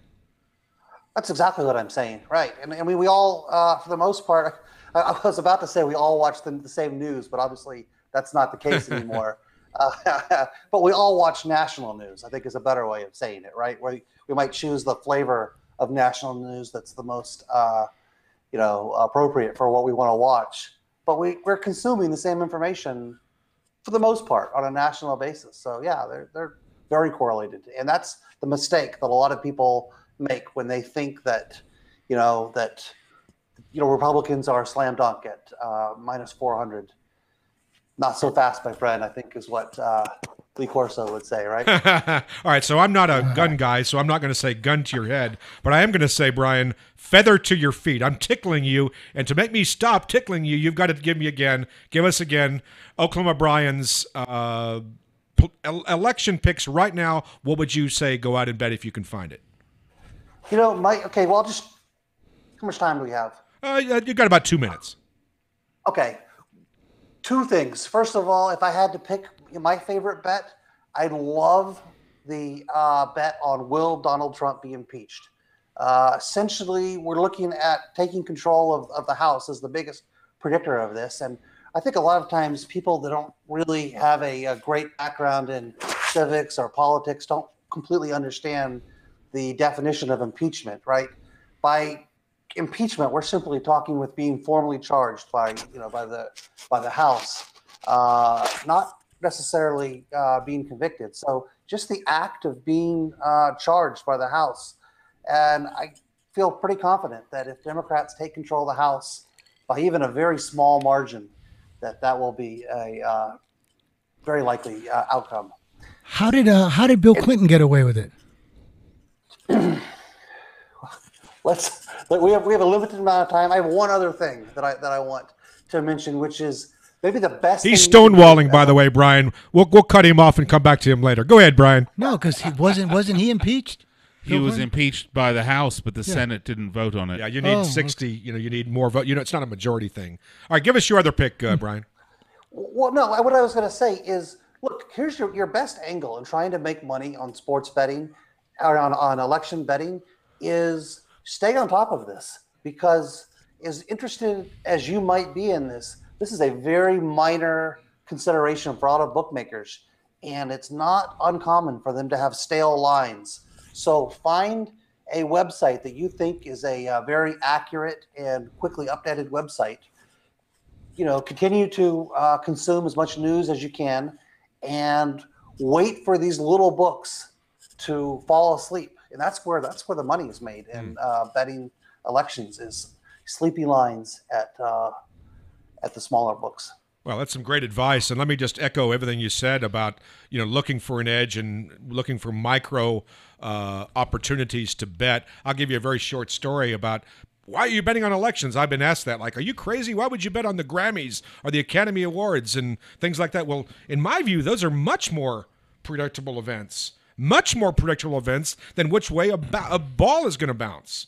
That's exactly what I'm saying, right? And I mean, we all, for the most part, I was about to say we all watch the same news, but obviously that's not the case anymore. But we all watch national news, I think is a better way of saying it, right? Where we might choose the flavor of national news that's the most, appropriate for what we want to watch. But we're consuming the same information for the most part on a national basis. So yeah, they're very correlated, and that's the mistake that a lot of people make when they think that, Republicans are slam dunk at minus 400. Not so fast, my friend, I think is what Lee Corso would say, right? All right, so I'm not a gun guy, so I'm not going to say gun to your head, but I am going to say, Brian, feather to your feet. I'm tickling you, and to make me stop tickling you, you've got to give us again, Oklahoma Brian's election picks right now. What would you say go out and bet if you can find it? You know, okay, well, just how much time do we have? You got about 2 minutes. Okay. Two things. First of all, if I had to pick my favorite bet, I love the bet on will Donald Trump be impeached. Essentially, we're looking at taking control of the House as the biggest predictor of this. And I think a lot of times people that don't really have a great background in civics or politics don't completely understand the definition of impeachment, right? By impeachment, we're simply talking with being formally charged by the House, not necessarily being convicted. So just the act of being charged by the House. And I feel pretty confident that if Democrats take control of the House by even a very small margin, that will be a very likely outcome. How did Bill Clinton get away with it? We have a limited amount of time. I have one other thing that I want to mention, which is maybe the best. He's stonewalling, by the way, Brian. We'll cut him off and come back to him later. Go ahead, Brian. No, because he wasn't he impeached? He was impeached by the House, but the Senate didn't vote on it. Yeah, you need 60. Okay. You need more vote. It's not a majority thing. All right, give us your other pick, Brian. Well, no, what I was going to say is, look, here's your best angle in trying to make money on sports betting or on election betting is stay on top of this, because as interested as you might be in this is a very minor consideration for a lot of bookmakers, and it's not uncommon for them to have stale lines. So find a website that you think is a very accurate and quickly updated website. Continue to consume as much news as you can, and wait for these little books to fall asleep. And that's where the money is made in betting elections, is sleepy lines at the smaller books. Well, that's some great advice, and let me just echo everything you said about looking for an edge and looking for micro opportunities to bet. I'll give you a very short story about why are you betting on elections. I've been asked that, like, are you crazy? Why would you bet on the Grammys or the Academy Awards and things like that? Well, in my view, those are much more predictable events. Much more predictable events than which way a ball is going to bounce.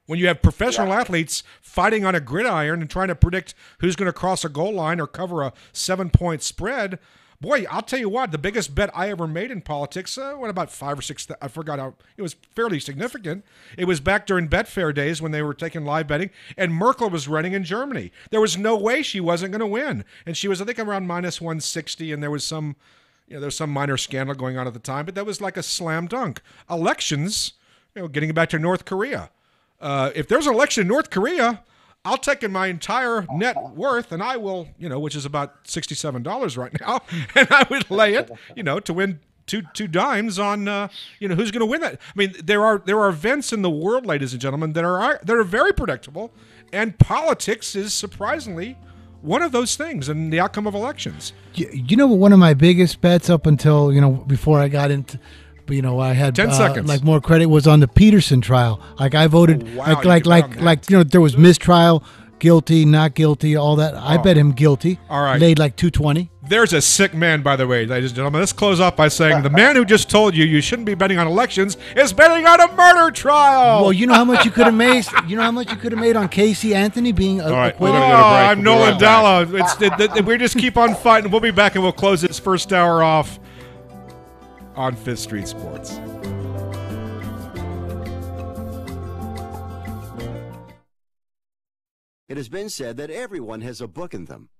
When you have professional athletes fighting on a gridiron and trying to predict who's going to cross a goal line or cover a 7-point spread, boy, I'll tell you what, the biggest bet I ever made in politics, about 5 or 6, I forgot how, it was fairly significant. It was back during Betfair days when they were taking live betting, and Merkel was running in Germany. There was no way she wasn't going to win. And she was, I think, around minus 160, and there was some minor scandal going on at the time, but that was like a slam dunk. Elections, getting back to North Korea. If there's an election in North Korea, I'll take in my entire net worth, and I will, which is about $67 right now, and I would lay it, to win two dimes on, who's going to win that. I mean, there are events in the world, ladies and gentlemen, that are very predictable, and politics is surprisingly one of those things in the outcome of elections. One of my biggest bets up until, before I got into, I had 10 seconds. Like more credit was on the Peterson trial. Like I voted, there was mistrial, guilty, not guilty, all that. I bet him guilty. All right. Laid like 220. There's a sick man, by the way, ladies and gentlemen. Let's close off by saying the man who just told you shouldn't be betting on elections is betting on a murder trial. Well, you know how much you could have made. You know how much you could have made on Casey Anthony being acquitted. I'm Nolan Dalla. We just keep on fighting. We'll be back and we'll close this first hour off on 5th Street Sports. It has been said that everyone has a book in them.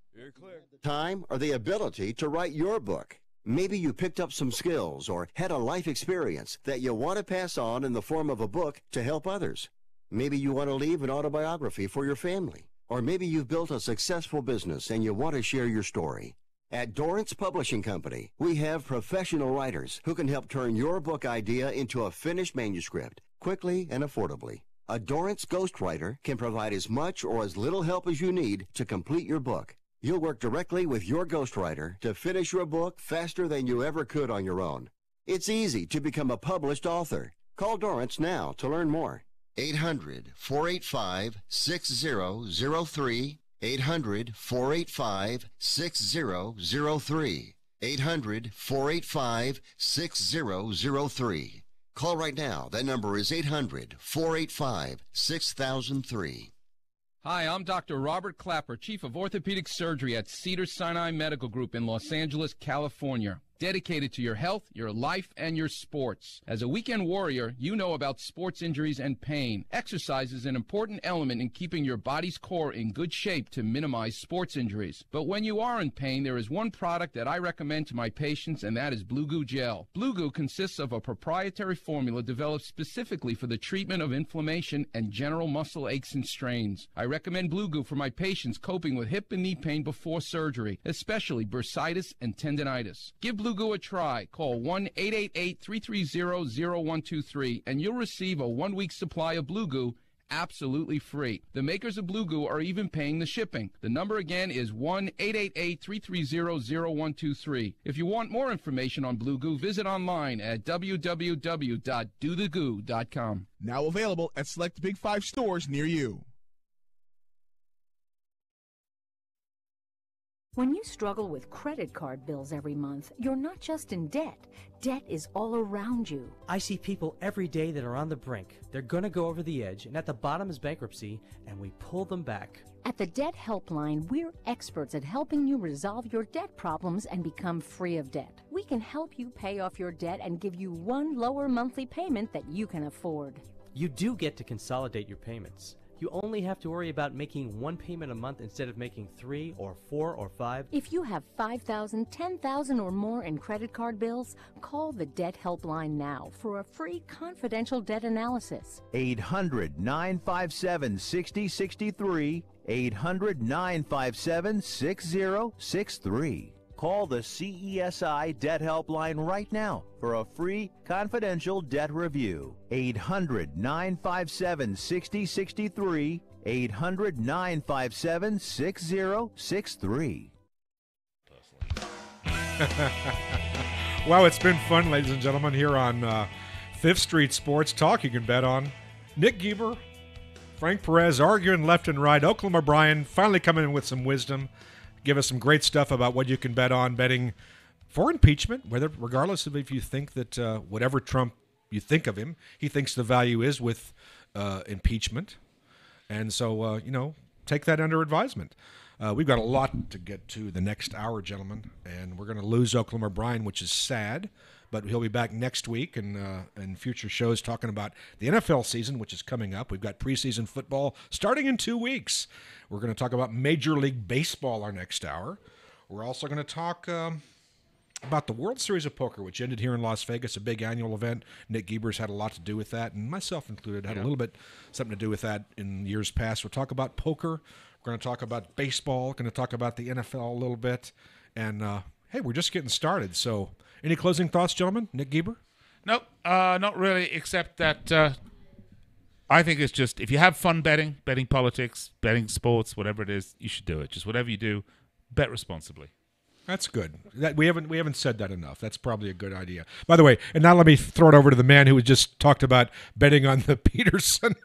Time or the ability to write your book. Maybe you picked up some skills or had a life experience that you want to pass on in the form of a book to help others. Maybe you want to leave an autobiography for your family. Or maybe you've built a successful business and you want to share your story. At Dorrance Publishing Company, we have professional writers who can help turn your book idea into a finished manuscript quickly and affordably. A Dorrance ghostwriter can provide as much or as little help as you need to complete your book. You'll work directly with your ghostwriter to finish your book faster than you ever could on your own. It's easy to become a published author. Call Dorrance now to learn more. 800-485-6003. 800-485-6003. 800-485-6003. Call right now. That number is 800-485-6003. Hi, I'm Dr. Robert Clapper, Chief of Orthopedic Surgery at Cedars-Sinai Medical Group in Los Angeles, California. Dedicated to your health, your life, and your sports. As a weekend warrior, you know about sports injuries and pain. Exercise is an important element in keeping your body's core in good shape to minimize sports injuries. But when you are in pain, there is one product that I recommend to my patients, and that is Blue Goo Gel. Blue Goo consists of a proprietary formula developed specifically for the treatment of inflammation and general muscle aches and strains. I recommend Blue Goo for my patients coping with hip and knee pain before surgery, especially bursitis and tendinitis. Give Blue Goo a try. Call 1-888-330-0123 and you'll receive a 1-week supply of Blue Goo absolutely free. The makers of Blue Goo are even paying the shipping. The number again is 1-888-330-0123. If you want more information on Blue Goo, visit online at www.dothegoo.com. Now available at select Big 5 stores near you. When you struggle with credit card bills every month, you're not just in debt. Debt is all around you. I see people every day that are on the brink. They're going to go over the edge, and at the bottom is bankruptcy, and we pull them back. At the Debt Helpline, we're experts at helping you resolve your debt problems and become free of debt. We can help you pay off your debt and give you one lower monthly payment that you can afford. You do get to consolidate your payments. You only have to worry about making one payment a month instead of making 3 or 4 or 5. If you have $5,000, $10,000 or more in credit card bills, call the Debt Helpline now for a free confidential debt analysis. 800-957-6063. 800-957-6063. Call the CESI Debt Helpline right now for a free confidential debt review. 800-957-6063. 800-957-6063. Wow, it's been fun, ladies and gentlemen, here on Fifth Street Sports Talk. You can bet on Nick Geber, Frank Perez arguing left and right. Oklahoma Brian finally coming in with some wisdom. Give us some great stuff about what you can bet on, betting for impeachment, regardless of if you think that whatever Trump you think of him, he thinks the value is with impeachment. And so, take that under advisement. We've got a lot to get to the next hour, gentlemen, and we're going to lose Oklahoma Brian, which is sad. But he'll be back next week and future shows talking about the NFL season, which is coming up. We've got preseason football starting in 2 weeks. We're going to talk about Major League Baseball our next hour. We're also going to talk about the World Series of Poker, which ended here in Las Vegas, a big annual event. Nick Geber's had a lot to do with that, and myself included had a little bit something to do with that in years past. We'll talk about poker. We're going to talk about baseball. We're going to talk about the NFL a little bit. And, hey, we're just getting started, so... Any closing thoughts, gentlemen? Nick Geber? Nope, not really, except that I think it's just, if you have fun betting politics, betting sports, whatever it is, you should do it. Just whatever you do, bet responsibly. That's good. We haven't said that enough. That's probably a good idea. By the way, and now let me throw it over to the man who just talked about betting on the Peterson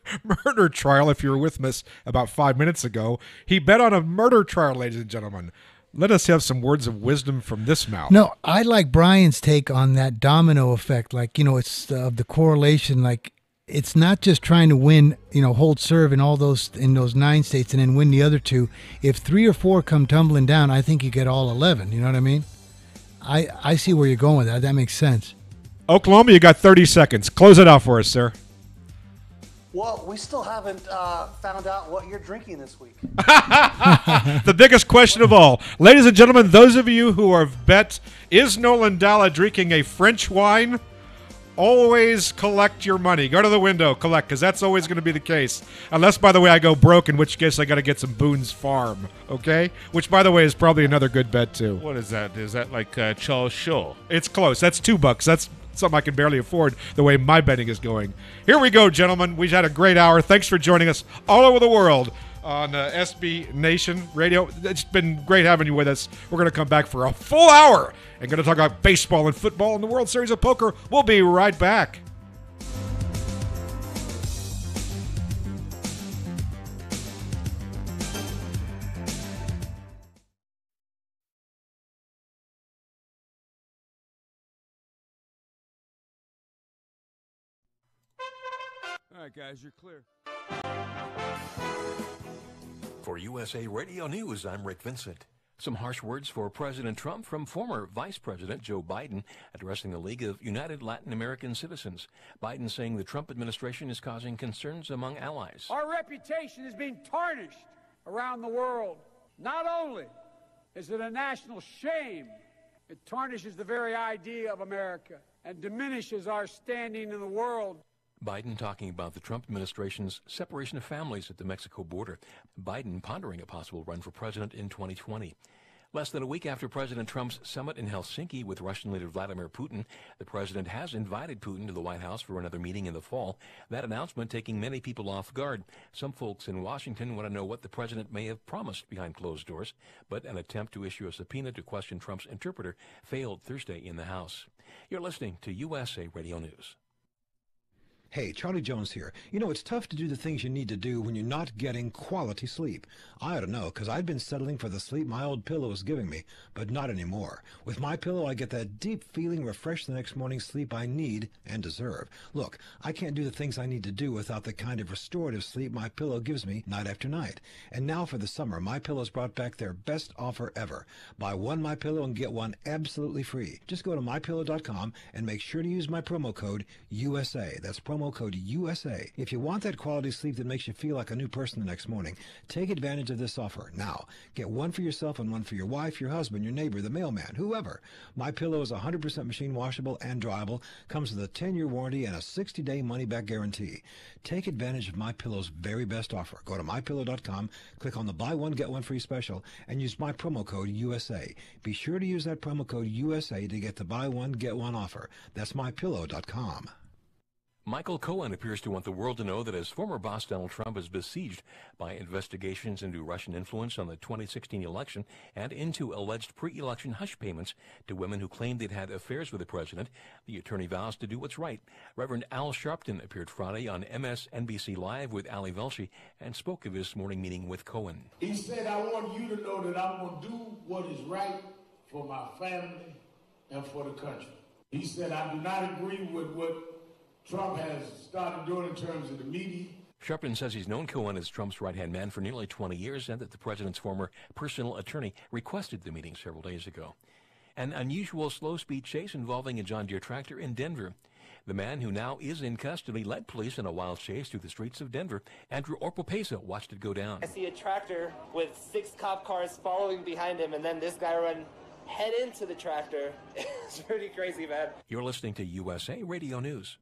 murder trial, if you were with us about 5 minutes ago. He bet on a murder trial, ladies and gentlemen. Let us have some words of wisdom from this mouth. No, I like Brian's take on that domino effect. Like, it's the correlation. Like, it's not just trying to win, hold serve in those 9 states and then win the other 2. If 3 or 4 come tumbling down, I think you get all 11. You know what I mean? I see where you're going with that. That makes sense. Oklahoma, you got 30 seconds. Close it out for us, sir. Well, we still haven't found out what you're drinking this week. The biggest question of all. Ladies and gentlemen, those of you who have bet, is Nolan Dalla drinking a French wine? Always collect your money. Go to the window, collect, because that's always going to be the case. Unless, by the way, I go broke, in which case I got to get some Boone's Farm, okay? Which, by the way, is probably another good bet, too. What is that? Is that like Charles Shaw? It's close. That's $2. That's something I can barely afford the way my betting is going. Here we go, gentlemen. We've had a great hour. Thanks for joining us all over the world on SB Nation Radio. It's been great having you with us. We're going to come back for a full hour and going to talk about baseball and football and the World Series of Poker. We'll be right back. All right, guys, you're clear. For USA Radio News, I'm Rick Vincent. Some harsh words for President Trump from former Vice President Joe Biden addressing the League of United Latin American Citizens. Biden saying the Trump administration is causing concerns among allies. Our reputation is being tarnished around the world. Not only is it a national shame, it tarnishes the very idea of America and diminishes our standing in the world. Biden talking about the Trump administration's separation of families at the Mexico border. Biden pondering a possible run for president in 2020. Less than a week after President Trump's summit in Helsinki with Russian leader Vladimir Putin, the president has invited Putin to the White House for another meeting in the fall. That announcement taking many people off guard. Some folks in Washington want to know what the president may have promised behind closed doors, but an attempt to issue a subpoena to question Trump's interpreter failed Thursday in the House. You're listening to USA Radio News. Hey, Charlie Jones here. You know, it's tough to do the things you need to do when you're not getting quality sleep. I ought to know, because I'd been settling for the sleep my old pillow was giving me, but not anymore. With my pillow, I get that deep feeling refreshed the next morning sleep I need and deserve. Look, I can't do the things I need to do without the kind of restorative sleep my pillow gives me night after night. And now for the summer, my pillow's brought back their best offer ever. Buy one my pillow and get one absolutely free. Just go to mypillow.com and make sure to use my promo code USA. That's promo code USA. If you want that quality sleep that makes you feel like a new person the next morning, take advantage of this offer. Now, get one for yourself and one for your wife, your husband, your neighbor, the mailman, whoever. My pillow is 100% machine washable and dryable, comes with a 10-year warranty and a 60-day money-back guarantee. Take advantage of my pillow's very best offer. Go to mypillow.com, click on the buy one get one free special, and use my promo code USA. Be sure to use that promo code USA to get the buy one get one offer. That's mypillow.com. Michael Cohen appears to want the world to know that his former boss Donald Trump is besieged by investigations into Russian influence on the 2016 election and into alleged pre-election hush payments to women who claimed they'd had affairs with the president. The attorney vows to do what's right. Reverend Al Sharpton appeared Friday on MSNBC Live with Ali Velshi and spoke of his morning meeting with Cohen. He said, I want you to know that I'm going to do what is right for my family and for the country. He said, I do not agree with what Trump has started doing in terms of the media. Sharpton says he's known Cohen as Trump's right-hand man for nearly 20 years and that the president's former personal attorney requested the meeting several days ago. An unusual slow-speed chase involving a John Deere tractor in Denver. The man who now is in custody led police in a wild chase through the streets of Denver. Andrew Orpopesa watched it go down. I see a tractor with 6 cop cars following behind him, and then this guy run head into the tractor. It's pretty crazy, man. You're listening to USA Radio News.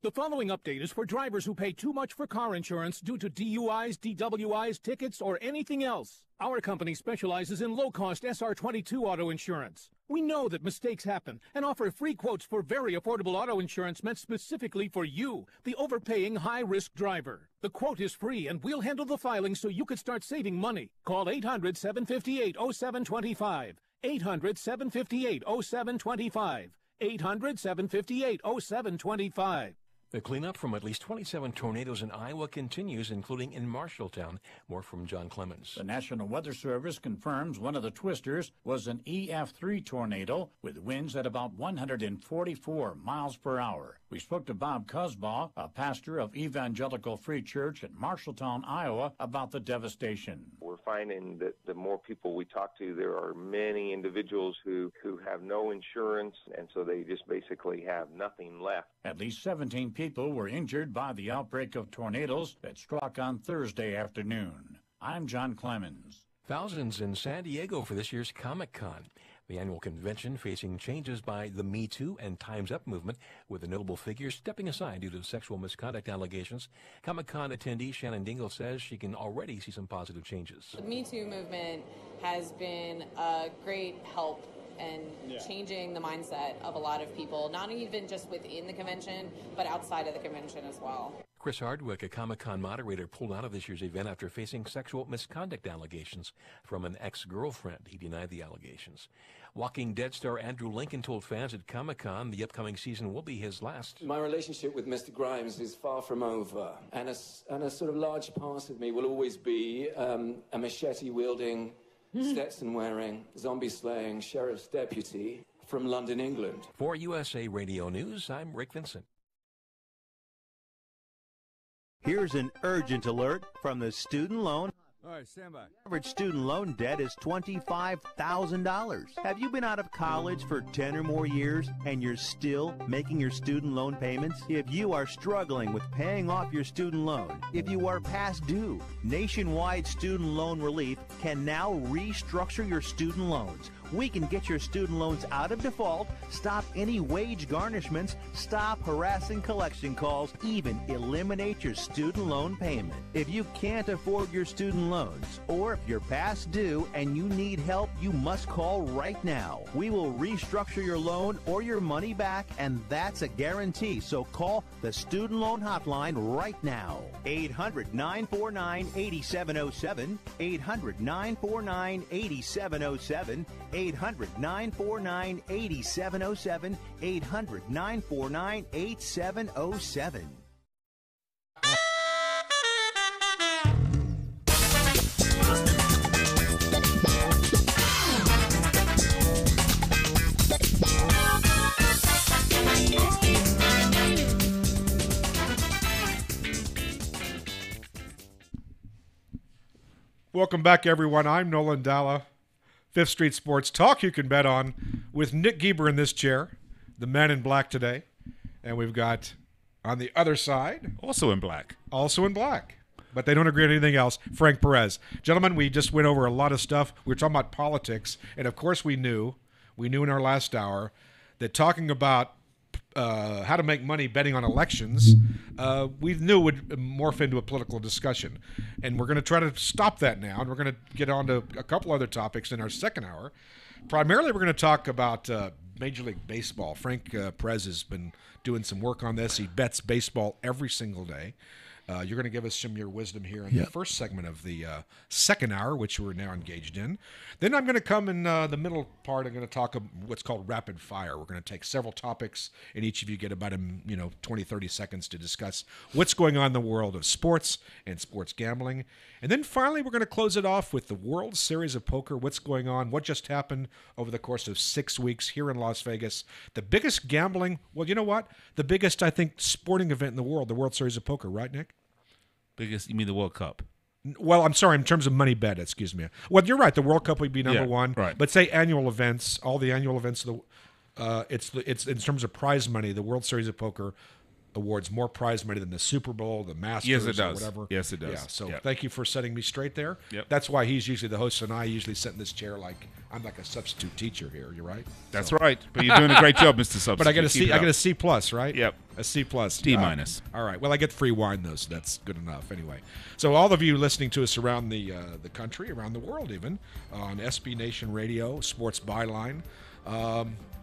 The following update is for drivers who pay too much for car insurance due to DUIs, DWIs, tickets, or anything else. Our company specializes in low-cost SR22 auto insurance. We know that mistakes happen and offer free quotes for very affordable auto insurance meant specifically for you, the overpaying high-risk driver. The quote is free, and we'll handle the filing so you can start saving money. Call 800-758-0725. 800-758-0725. 800-758-0725. The cleanup from at least 27 tornadoes in Iowa continues, including in Marshalltown. More from John Clemens. The National Weather Service confirms one of the twisters was an EF3 tornado with winds at about 144 miles per hour. We spoke to Bob Cusbaugh, a pastor of Evangelical Free Church at Marshalltown, Iowa, about the devastation. We're finding that the more people we talk to, there are many individuals who have no insurance, and so they just basically have nothing left. At least 17 people were injured by the outbreak of tornadoes that struck on Thursday afternoon. I'm John Clemens. Thousands in San Diego for this year's Comic-Con. The annual convention facing changes by the Me Too and Time's Up movement, with the notable figures stepping aside due to sexual misconduct allegations. Comic-Con attendee Shannon Dingle says she can already see some positive changes. The Me Too movement has been a great help and changing the mindset of a lot of people, not even just within the convention, but outside of the convention as well. Chris Hardwick, a Comic-Con moderator, pulled out of this year's event after facing sexual misconduct allegations from an ex-girlfriend. He denied the allegations. Walking Dead star Andrew Lincoln told fans at Comic-Con the upcoming season will be his last. My relationship with Mr. Grimes is far from over, and a sort of large part of me will always be a machete-wielding, Stetson-wearing, zombie-slaying sheriff's deputy from London, England. For USA Radio News, I'm Rick Vincent. Here's an urgent alert from the student loan. All right, stand by. Average student loan debt is $25,000. Have you been out of college for 10 or more years and you're still making your student loan payments? If you are struggling with paying off your student loan, if you are past due, Nationwide Student Loan Relief can now restructure your student loans. We can get your student loans out of default, stop any wage garnishments, stop harassing collection calls, even eliminate your student loan payment. If you can't afford your student loans, or if you're past due and you need help, you must call right now. We will restructure your loan or your money back, and that's a guarantee. So call the Student Loan Hotline right now. 800-949-8707, 800-949-8707, 800-949-8707, 800-949-8707. Welcome back, everyone. I'm Nolan Dalla. Fifth Street Sports Talk you can bet on with Nick Gieber in this chair, the man in black today. And we've got on the other side. Also in black. Also in black. But they don't agree on anything else. Frank Perez. Gentlemen, we just went over a lot of stuff. We were talking about politics. And, of course, we knew in our last hour that talking about how to make money betting on elections, we knew would morph into a political discussion. And we're going to try to stop that now, and we're going to get on to a couple other topics in our second hour. Primarily, we're going to talk about Major League Baseball. Frank Perez has been doing some work on this. He bets baseball every single day. You're going to give us some of your wisdom here in the first segment of the second hour, which we're now engaged in. Then I'm going to come in the middle part. I'm going to talk what's called rapid fire. We're going to take several topics, and each of you get about 20, 30 seconds to discuss what's going on in the world of sports and sports gambling. And then finally, we're going to close it off with the World Series of Poker. What's going on? What just happened over the course of 6 weeks here in Las Vegas? The biggest gambling, well, you know what? The biggest, I think, sporting event in the world, the World Series of Poker, right, Nick? Biggest, you mean the World Cup? Well, I'm sorry, in terms of money bet, excuse me. Well, you're right. The World Cup would be number one. Right. But say annual events, all the annual events, it's in terms of prize money, the World Series of Poker awards more prize money than the Super Bowl, the Masters, yes, it does. Or whatever. Yes, it does. Yeah, so thank you for setting me straight there. Yep. That's why he's usually the host, and I usually sit in this chair like I'm like a substitute teacher here. You're right. That's right. But you're doing a great job, Mr. Substitute. But I get a C. I get a C plus, right? Yep. A C plus. D minus. All right. Well, I get free wine though, so that's good enough. Anyway, so all of you listening to us around the country, around the world, even on SB Nation Radio, Sports Byline.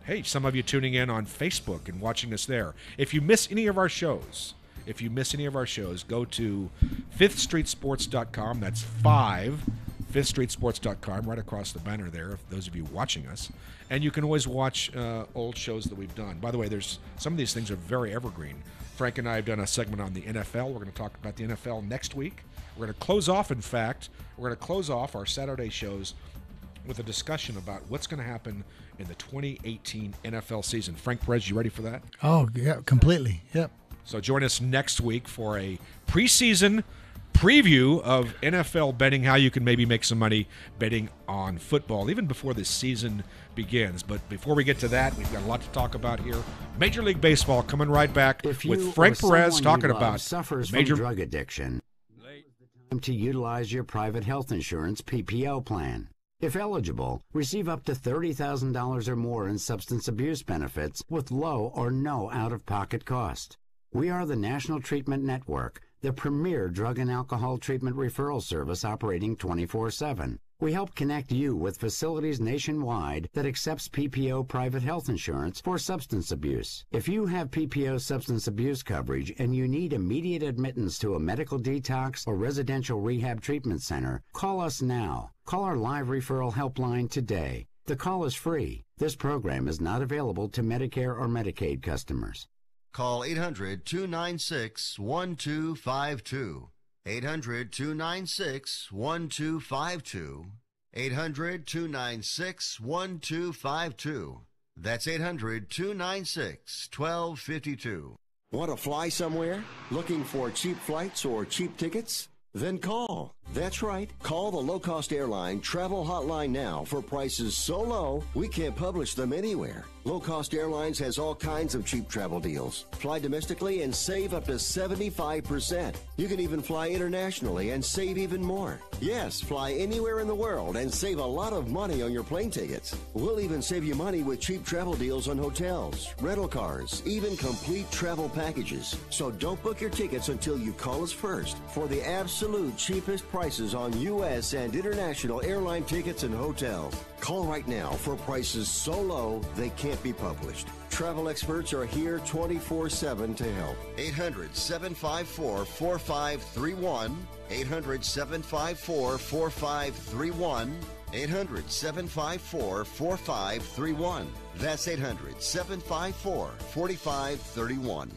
Hey, some of you tuning in on Facebook and watching us there. If you miss any of our shows, go to 5thstreetsports.com. That's 5thstreetsports.com, right across the banner there, if those of you watching us. And you can always watch old shows that we've done. By the way, there's some of these things are very evergreen. Frank and I have done a segment on the NFL. We're going to talk about the NFL next week. We're going to close off, in fact, our Saturday shows with a discussion about what's going to happen in the 2018 NFL season. Frank Perez, you ready for that? Oh, yeah, completely. Yep. So join us next week for a preseason preview of NFL betting, how you can maybe make some money betting on football, even before the season begins. But before we get to that, we've got a lot to talk about here. Major League Baseball coming right back with Frank Perez talking about suffers major from drug addiction. Time to utilize your private health insurance PPO plan. If eligible, receive up to $30,000 or more in substance abuse benefits with low or no out-of-pocket cost. We are the National Treatment Network, the premier drug and alcohol treatment referral service operating 24/7. We help connect you with facilities nationwide that accepts PPO private health insurance for substance abuse. If you have PPO substance abuse coverage and you need immediate admittance to a medical detox or residential rehab treatment center, call us now. Call our live referral helpline today. The call is free. This program is not available to Medicare or Medicaid customers. Call 800-296-1252. 800-296-1252. 800-296-1252. That's 800-296-1252. Want to fly somewhere? Looking for cheap flights or cheap tickets? Then call. That's right. Call the low-cost airline travel hotline now for prices so low we can't publish them anywhere. Low Cost Airlines has all kinds of cheap travel deals. Fly domestically and save up to 75%. You can even fly internationally and save even more. Yes, fly anywhere in the world and save a lot of money on your plane tickets. We'll even save you money with cheap travel deals on hotels, rental cars, even complete travel packages. So don't book your tickets until you call us first for the absolute cheapest prices on U.S. and international airline tickets and hotels. Call right now for prices so low they can't be published. Travel experts are here 24/7 to help. 800-754-4531. 800-754-4531. 800-754-4531. That's 800-754-4531.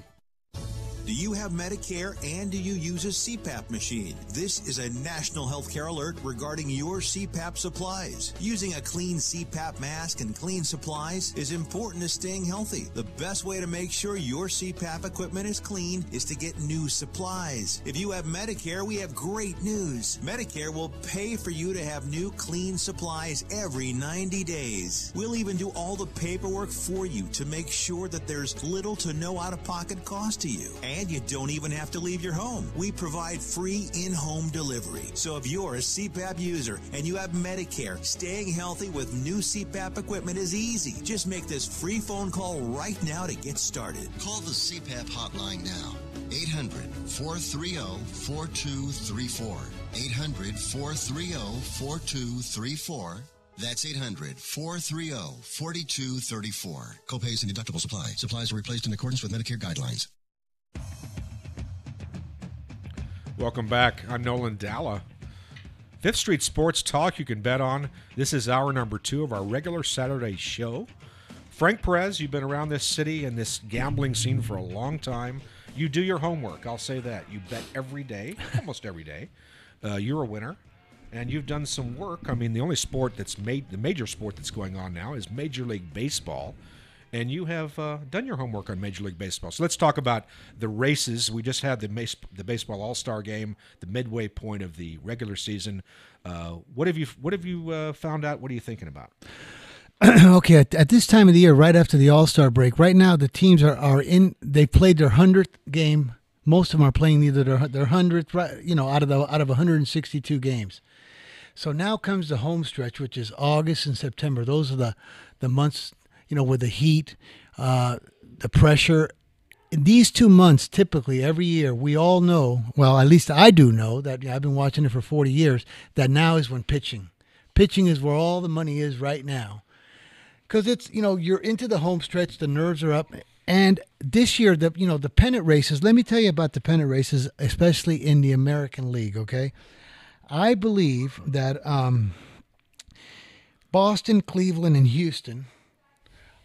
Do you have Medicare and do you use a CPAP machine? This is a national healthcare alert regarding your CPAP supplies. Using a clean CPAP mask and clean supplies is important to staying healthy. The best way to make sure your CPAP equipment is clean is to get new supplies. If you have Medicare, we have great news. Medicare will pay for you to have new clean supplies every 90 days. We'll even do all the paperwork for you to make sure that there's little to no out-of-pocket cost to you. And you don't even have to leave your home. We provide free in-home delivery. So if you're a CPAP user and you have Medicare, staying healthy with new CPAP equipment is easy. Just make this free phone call right now to get started. Call the CPAP hotline now. 800-430-4234. 800-430-4234. That's 800-430-4234. Copays and deductibles apply. Supplies are replaced in accordance with Medicare guidelines. Welcome back. I'm Nolan Dalla. Fifth Street Sports Talk you can bet on. This is hour number 2 of our regular Saturday show. Frank Perez, you've been around this city and this gambling scene for a long time. You do your homework, I'll say that. You bet every day, almost every day. You're a winner. And you've done some work. I mean, the only sport that's the major sport that's going on now is Major League Baseball. And you have done your homework on Major League Baseball. So let's talk about the races. We just had the Baseball All-Star Game, the midway point of the regular season. What have you found out? What are you thinking about? Okay, at this time of the year, right after the All-Star break, right now the teams are in. They played their 100th game. Most of them are playing either their 100th, right, out of 162 games. So now comes the home stretch, which is August and September. Those are the months. With the heat, the pressure. In these 2 months, typically, every year, we all know, well, at least I do know, that I've been watching it for 40 years, that now is when pitching is where all the money is right now. Because it's, you're into the home stretch, the nerves are up. And this year, the pennant races, let me tell you about the pennant races, especially in the American League, okay? I believe that Boston, Cleveland, and Houston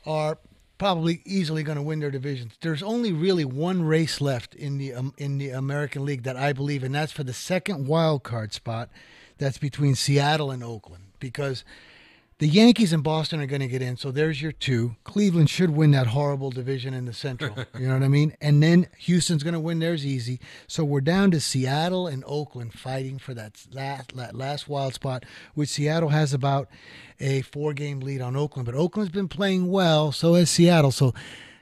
are probably easily going to win their divisions. There's only really one race left in the American League that I believe, and that's for the second wild card spot. That's between Seattle and Oakland, because the Yankees and Boston are going to get in, so there's your 2. Cleveland should win that horrible division in the Central. You know what I mean? And then Houston's going to win theirs easy. So we're down to Seattle and Oakland fighting for that last wild spot, which Seattle has about a 4-game lead on Oakland. But Oakland's been playing well, so has Seattle. So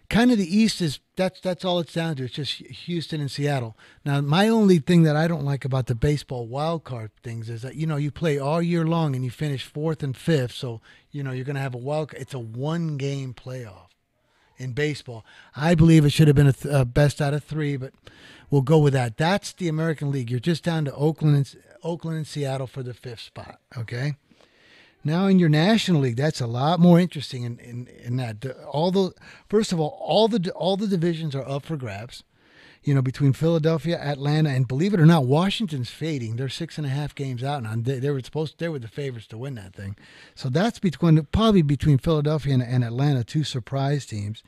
kind of the East is that's all it's down to. It's just Houston and Seattle. Now, my only thing that I don't like about the baseball wild card things is that, you play all year long and you finish 4th and 5th. So, you're going to have a wild card. It's a 1-game playoff. in baseball. I believe it should have been a best out of 3, but we'll go with that. That's the American League. You're just down to Oakland and Seattle for the 5th spot, okay? Now in your National League, that's a lot more interesting in that. First of all the divisions are up for grabs. You know, between Philadelphia, Atlanta, and believe it or not, Washington's fading. They're 6.5 games out now. They were the favorites to win that thing. So that's probably between Philadelphia and Atlanta, 2 surprise teams.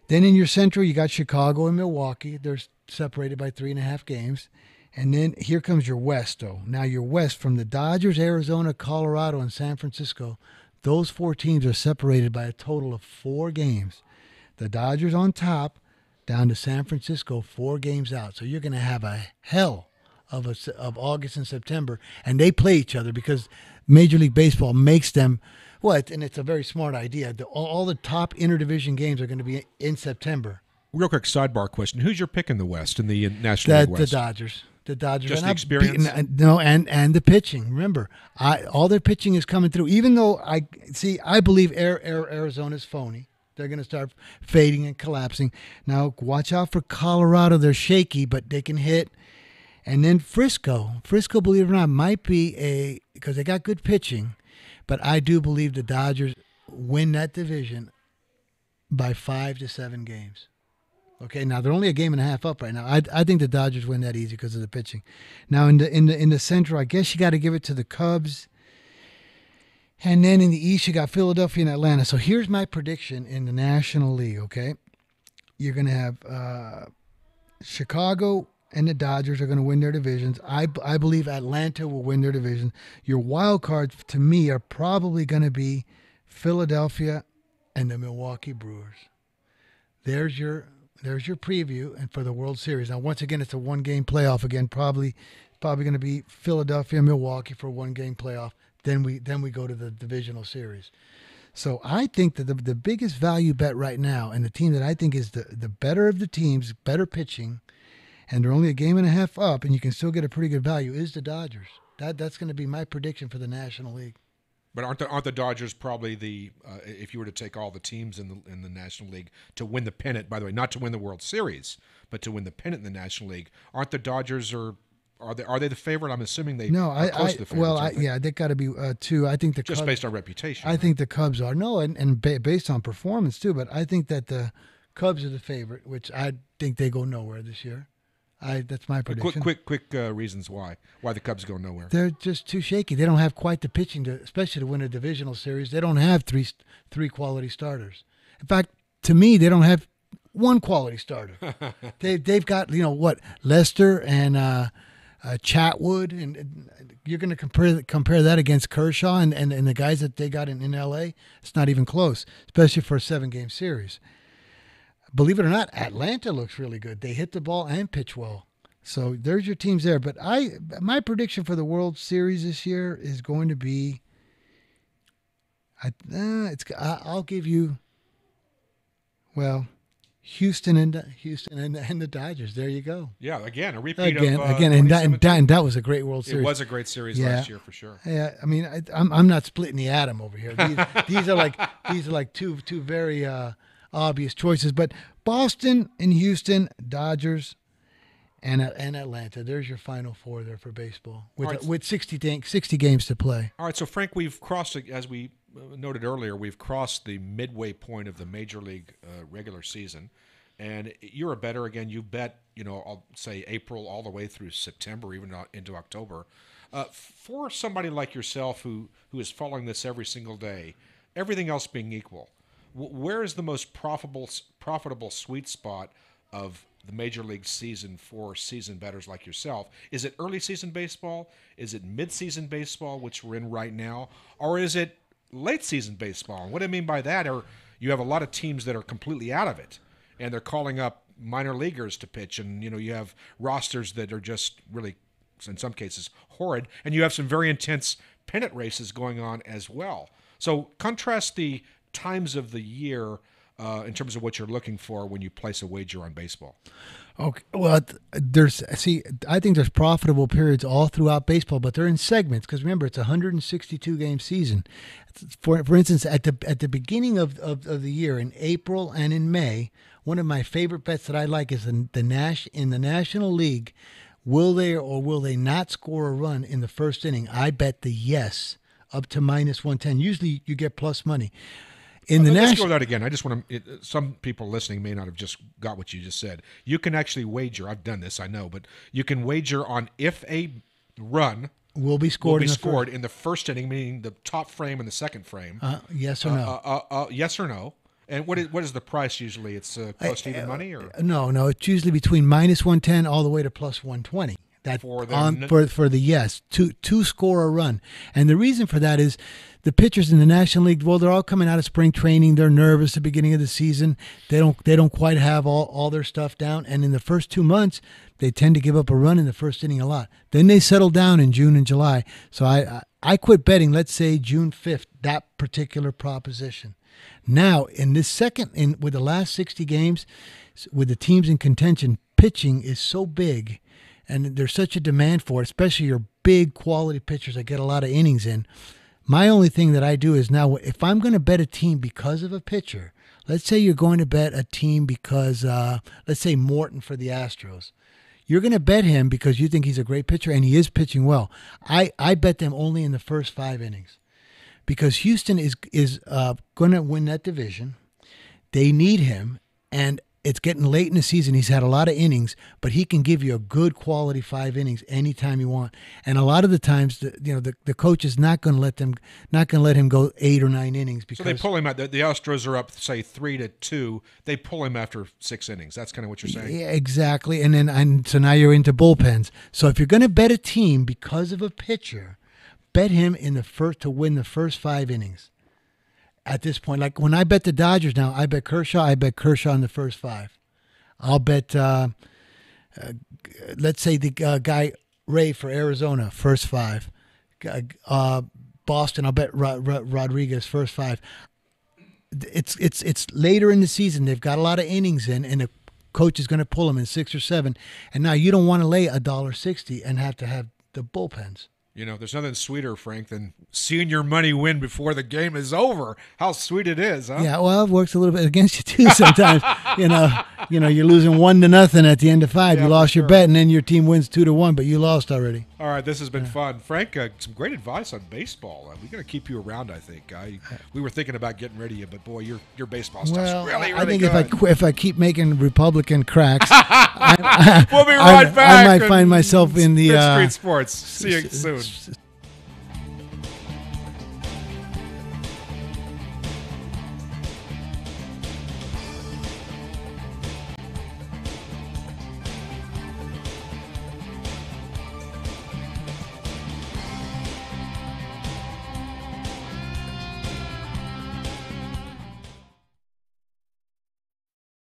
Then in your Central, you got Chicago and Milwaukee. They're separated by 3.5 games. And then here comes your West, though. Now your West, from the Dodgers, Arizona, Colorado, and San Francisco, those 4 teams are separated by a total of 4 games. The Dodgers on top, down to San Francisco, 4 games out. So you're going to have a hell of August and September, and they play each other because Major League Baseball makes them and it's a very smart idea. All the top interdivision games are going to be in September. Real quick sidebar question: who's your pick in the West, in the National League West? The Dodgers. The Dodgers. Just the experience? And the pitching. Remember, all their pitching is coming through. Even though I believe Arizona's phony. They're going to start fading and collapsing. Now, watch out for Colorado. They're shaky, but they can hit. And then Frisco, believe it or not, might be because they got good pitching, but I do believe the Dodgers win that division by 5 to 7 games. Okay, now they're only a game and a half up right now. I think the Dodgers win that easy because of the pitching. Now in the Central, I guess you got to give it to the Cubs. And then in the East, you got Philadelphia and Atlanta. So here's my prediction in the National League, okay? You're going to have Chicago and the Dodgers are going to win their divisions. I believe Atlanta will win their division. Your wild cards, to me, are probably going to be Philadelphia and the Milwaukee Brewers. There's your preview and for the World Series. Now, once again, it's a 1-game playoff again. Probably going to be Philadelphia, Milwaukee for a 1-game playoff. Then we go to the divisional series. So I think that the biggest value bet right now, and the team that I think is the better of the teams, better pitching, and they're only a game and a half up, and you can still get a pretty good value, is the Dodgers. That's going to be my prediction for the National League. But aren't the Dodgers probably if you were to take all the teams in the National League to win the pennant? By the way, not to win the World Series, but to win the pennant in the National League. Aren't the Dodgers Are they the favorite? I'm assuming they are close to the favorite. They got to be 2. I think the just Cubs, based on reputation. I think the Cubs are and based on performance too. But I think that the Cubs are the favorite, which I think they go nowhere this year. That's my prediction. Quick reasons why the Cubs go nowhere. They're just too shaky. They don't have quite the pitching especially to win a divisional series. They don't have three quality starters. In fact, to me, they don't have one quality starter. They've got Lester and. Chatwood, and you're going to compare that against Kershaw and the guys that they got in L.A. It's not even close, especially for a 7-game series. Believe it or not, Atlanta looks really good. They hit the ball and pitch well. So there's your teams there. But my prediction for the World Series this year is going to be, I'll give you, Houston and the Dodgers. There you go. Yeah, again a repeat and that was a great World Series. It was a great series last year for sure. Yeah, I mean, I'm not splitting the atom over here. These are like two very obvious choices. But Boston and Houston, Dodgers, and Atlanta. There's your final 4 there for baseball with 60 games to play. All right, so Frank, we've crossed, as we noted earlier, we've crossed the midway point of the Major League regular season, and you're a bettor. Again, you bet, I'll say April all the way through September, even into October. For somebody like yourself who is following this every single day, everything else being equal, where is the most profitable sweet spot of the Major League season for season bettors like yourself? Is it early season baseball? Is it mid-season baseball, which we're in right now? Or is it late season baseball? And what I mean by that are you have a lot of teams that are completely out of it, and they're calling up minor leaguers to pitch, and you have rosters that are just really, in some cases, horrid, and you have some very intense pennant races going on as well. So contrast the times of the year in terms of what you're looking for when you place a wager on baseball? Okay. Well, I think there's profitable periods all throughout baseball, but they're in segments because remember it's a 162 game season. For instance, at the beginning of the year in April and in May, one of my favorite bets that I like is in the National League. Will they or will they not score a run in the first inning? I bet the yes up to -110. Usually you get plus money. Let's go that again. I just want to. Some people listening may not have just got what you just said. You can actually wager. I've done this, I know, but you can wager on if a run will be scored in the first inning, meaning the top frame and the second frame. Yes or no? Yes or no. And what is the price usually? It's close to even money, or no? It's usually between -110 all the way to +120. That for the yes to score a run, and the reason for that is the pitchers in the National League. Well, they're all coming out of spring training. They're nervous at the beginning of the season. They don't quite have all their stuff down, and in the first 2 months, they tend to give up a run in the first inning a lot. Then they settle down in June and July. So I quit betting. Let's say June 5th, that particular proposition. Now in this with the last 60 games, with the teams in contention, pitching is so big. And there's such a demand for it, especially your big quality pitchers that get a lot of innings in. My only thing that I do is now, if I'm going to bet a team because of a pitcher, let's say you're going to bet a team because, let's say Morton for the Astros. You're going to bet him because you think he's a great pitcher, and he is pitching well. I bet them only in the first 5 innings because Houston is going to win that division. They need him, and it's getting late in the season. He's had a lot of innings, but he can give you a good quality 5 innings anytime you want. And a lot of the times, the coach is not going to let him go 8 or 9 innings because so they pull him out. The Astros are up, say 3-2. They pull him after 6 innings. That's kind of what you're saying. Yeah, exactly. So now you're into bullpens. So if you're going to bet a team because of a pitcher, bet him to win the first 5 innings. At this point, like when I bet the Dodgers now, I bet Kershaw in the first 5. I'll bet, let's say the guy Ray for Arizona, first 5. Boston, I'll bet Rodriguez, first 5. It's later in the season. They've got a lot of innings in, and the coach is going to pull them in 6 or 7. And now you don't want to lay $1.60 and have to have the bullpens. There's nothing sweeter, Frank, than seeing your money win before the game is over. How sweet it is, huh? Yeah, well, it works a little bit against you too sometimes. You're losing 1-0 at the end of 5. You lost your bet, and then your team wins 2-1, but you lost already. All right, this has been fun, Frank. Some great advice on baseball. We're going to keep you around, I think. We were thinking about getting rid of you, but boy, your baseball stuff's really, really I think good. if I keep making Republican cracks, we'll be right back. I might find myself in the Street Sports. See you soon.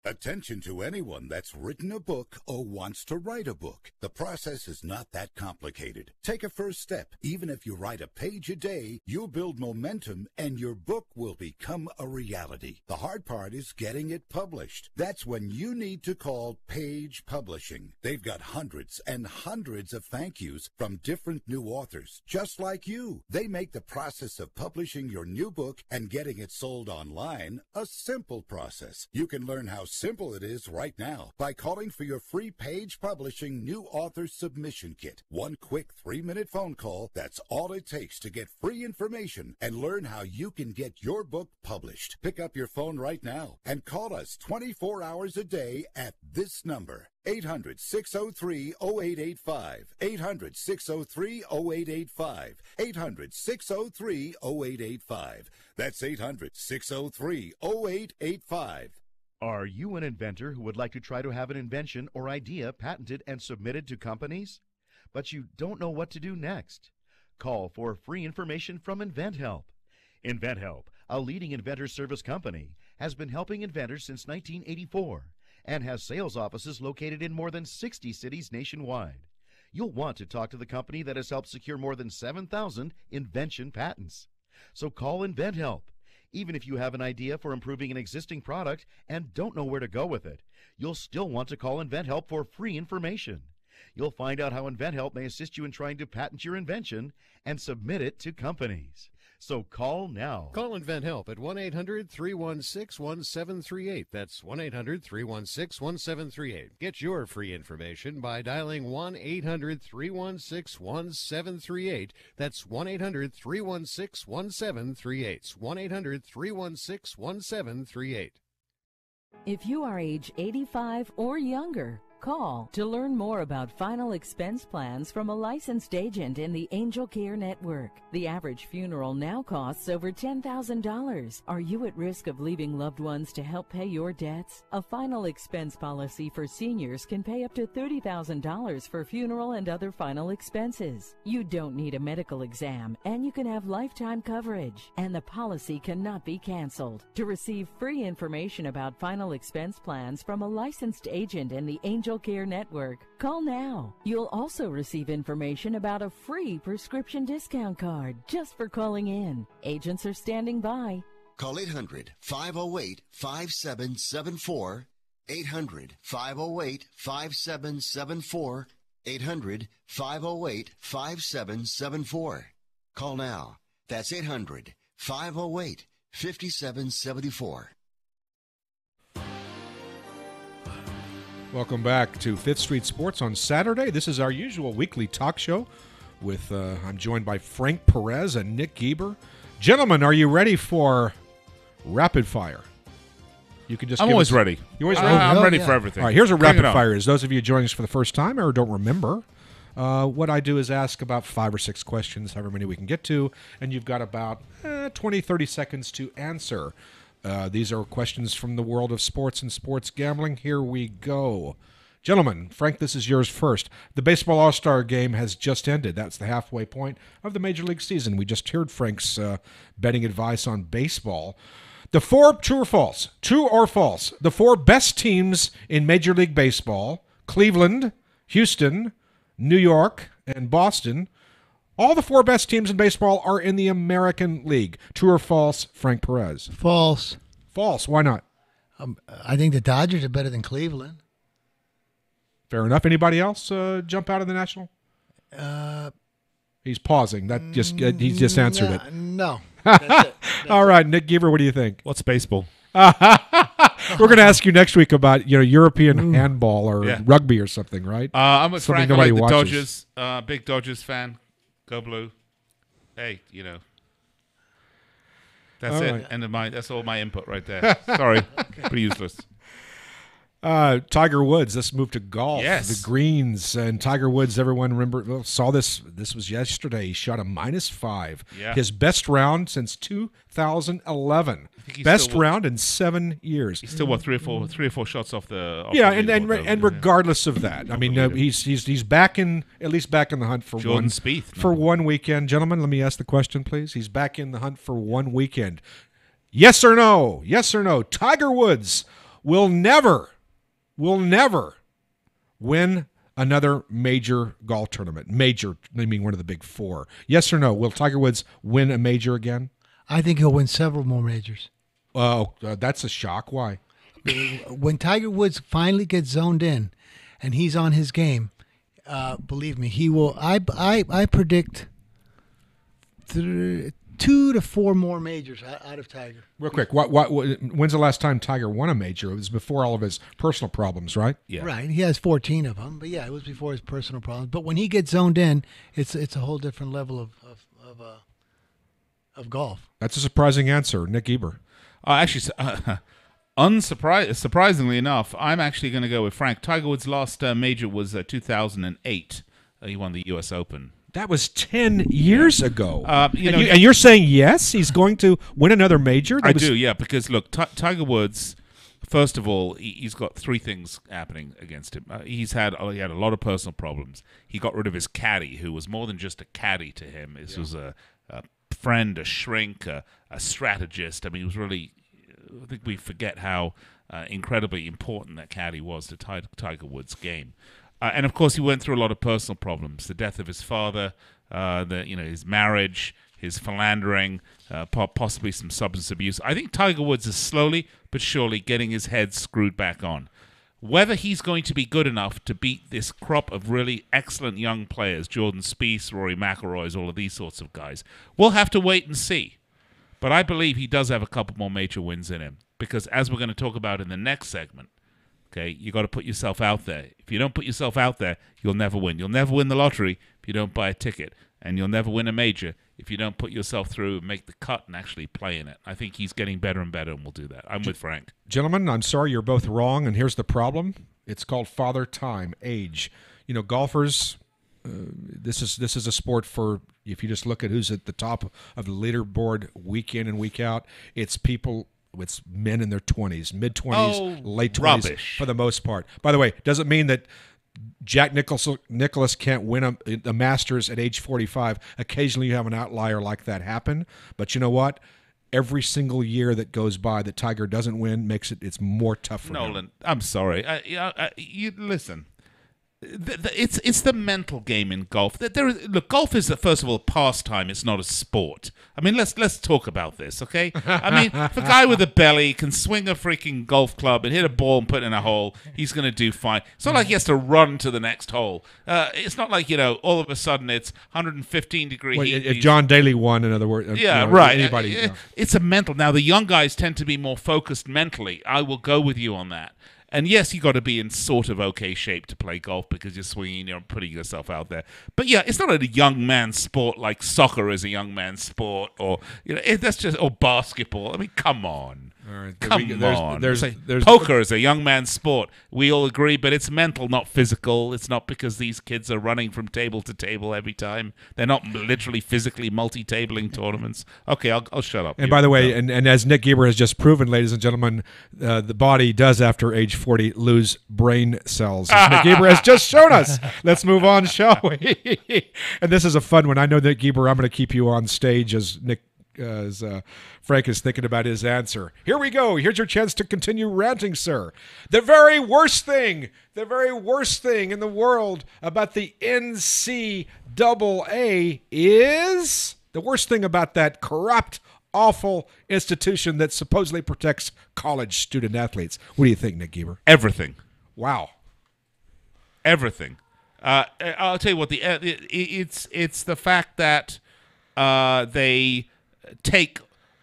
Attention to anyone that's written a book or wants to write a book. The process is not that complicated. Take a first step. Even if you write a page a day, you'll build momentum and your book will become a reality. The hard part is getting it published. That's when you need to call Page Publishing. They've got hundreds and hundreds of thank yous from different new authors, just like you. They make the process of publishing your new book and getting it sold online a simple process. You can learn how simple it is right now by calling for your free Page Publishing New Author Submission Kit. One quick 3-minute phone call, that's all it takes to get free information and learn how you can get your book published. Pick up your phone right now and call us 24 hours a day at this number. 800-603-0885. 800-603-0885. 800-603-0885. That's 800-603-0885. Are you an inventor who would like to try to have an invention or idea patented and submitted to companies, but you don't know what to do next? Call for free information from InventHelp. InventHelp, a leading inventor service company, has been helping inventors since 1984 and has sales offices located in more than 60 cities nationwide. You'll want to talk to the company that has helped secure more than 7,000 invention patents. So call InventHelp. Even if you have an idea for improving an existing product and don't know where to go with it, you'll still want to call InventHelp for free information. You'll find out how InventHelp may assist you in trying to patent your invention and submit it to companies. So call now. Call InventHelp at 1-800-316-1738. That's 1-800-316-1738. Get your free information by dialing 1-800-316-1738. That's 1-800-316-1738. 1-800-316-1738. If you are age 85 or younger, call to learn more about final expense plans from a licensed agent in the Angel Care Network. The average funeral now costs over $10,000. Are you at risk of leaving loved ones to help pay your debts? A final expense policy for seniors can pay up to $30,000 for funeral and other final expenses. You don't need a medical exam, and you can have lifetime coverage, and the policy cannot be canceled. To receive free information about final expense plans from a licensed agent in the Angel Care Network, call now. You'll also receive information about a free prescription discount card just for calling in. Agents are standing by. Call 800-508-5774. 800-508-5774. 800-508-5774. Call now. That's 800-508-5774. Welcome back to Fifth Street Sports on Saturday. This is our usual weekly talk show with, I'm joined by Frank Perez and Nick Geber. Gentlemen, are you ready for rapid fire? You can just. I'm always ready. You always ready? I'm ready for everything. All right, here's a rapid fire. As those of you joining us for the first time or don't remember, what I do is ask about 5 or 6 questions, however many we can get to, and you've got about 20, 30 seconds to answer. These are questions from the world of sports and sports gambling. Here we go. Gentlemen, Frank, this is yours first. The Baseball All-Star Game has just ended. That's the halfway point of the Major League season. We just heard Frank's betting advice on baseball. The 4, true or false, the 4 best teams in Major League Baseball, Cleveland, Houston, New York, and Boston, all the 4 best teams in baseball are in the American League. True or false, Frank Perez? False. False. Why not? I think the Dodgers are better than Cleveland. Fair enough. Anybody else jump out of the National? He's pausing. That just he just answered it. No. That's it. All right, Nick Geber, what do you think? What's baseball? We're going to ask you next week about European handball or rugby or something, right? I'm with something Frank. I like the watches. Dodgers. Big Dodgers fan. Go blue. Hey, that's all it. Right. End of that's all my input right there. Sorry. Pretty useless. Tiger Woods. Let's move to golf. Yes. The greens. And Tiger Woods, everyone saw this. This was yesterday. He shot a -5. Yeah. His best round since 2011. Best round in 7 years. He's still, 3 or 4 shots off the and regardless of that, I mean, he's back at least back in the hunt for Jordan Spieth. For one weekend. Gentlemen, let me ask the question, please. He's back in the hunt for one weekend. Yes or no? Yes or no? Tiger Woods will never win another major golf tournament. Major, I mean one of the big 4. Yes or no? Will Tiger Woods win a major again? I think he'll win several more majors. That's a shock. Why? When Tiger Woods finally gets zoned in and he's on his game, believe me, he will. I predict 2 to 4 more majors out of Tiger. Real quick, when's the last time Tiger won a major? It was before all of his personal problems, right? Yeah. Right. He has 14 of them, but yeah, it was before his personal problems. But when he gets zoned in, it's a whole different level of golf. That's a surprising answer, Nick Geber. Actually, surprisingly enough, I'm actually going to go with Frank. Tiger Woods' last major was 2008. He won the U.S. Open. That was 10 years ago. And you're saying yes, he's going to win another major? I do, yeah, because look, Tiger Woods, first of all, he's got 3 things happening against him. He had a lot of personal problems. He got rid of his caddy, who was more than just a caddy to him. This was a friend, a shrink, a strategist. I mean, it was really, I think we forget how incredibly important that caddy was to Tiger Woods' game. And of course, he went through a lot of personal problems: the death of his father, his marriage, his philandering, possibly some substance abuse. I think Tiger Woods is slowly but surely getting his head screwed back on. Whether he's going to be good enough to beat this crop of really excellent young players, Jordan Spieth, Rory McIlroy, all of these sorts of guys, we'll have to wait and see. But I believe he does have a couple more major wins in him. Because as we're going to talk about in the next segment, okay, you got to put yourself out there. If you don't put yourself out there, you'll never win. You'll never win the lottery if you don't buy a ticket. And you'll never win a major if you don't put yourself through and make the cut and actually play in it. I think he's getting better and better, and we'll do that. I'm with Frank. Gentlemen, I'm sorry, you're both wrong, and here's the problem. It's called father time, age. You know, golfers, this is a sport for, if you just look at who's at the top of the leaderboard week in and week out, it's men in their 20s, mid-20s, late 20s, rubbish. For the most part. By the way, doesn't mean that Jack Nicklaus can't win a Masters at age 45. Occasionally you have an outlier like that happen. But you know what? Every single year that goes by that Tiger doesn't win makes it's more tough for him. Nolan, I'm sorry. You listen. It's the mental game in golf. Look, golf is first of all a pastime. It's not a sport. I mean, let's talk about this, okay? I mean, if a guy with a belly can swing a freaking golf club and hit a ball and put it in a hole, he's going to do fine. It's not like he has to run to the next hole. It's not like, all of a sudden it's 115 degree heat. If John Daly won, in other words, right. Anybody, it's a mental. Now the young guys tend to be more focused mentally. I will go with you on that. And yes, you got to be in sort of okay shape to play golf because you're swinging, you're putting yourself out there. But yeah, it's not a young man's sport like soccer is a young man's sport, or that's just or basketball. I mean, come on. All right, come on. There's poker is a young man's sport. We all agree, but it's mental, not physical. It's not because these kids are running from table to table every time. They're not literally physically multi-tabling tournaments. Okay, I'll shut up. And by the way, and as Nick Geber has just proven, ladies and gentlemen, the body does, after age 40, lose brain cells. As Nick Geber has just shown us. Let's move on, shall we? And this is a fun one. I know, Nick Geber, I'm going to keep you on stage as Frank is thinking about his answer. Here we go. Here's your chance to continue ranting, sir. The very worst thing in the world about the NCAA is the worst thing about that corrupt, awful institution that supposedly protects college student athletes. What do you think, Nick Geber? Everything. Wow. Everything. I'll tell you what. It's the fact that they take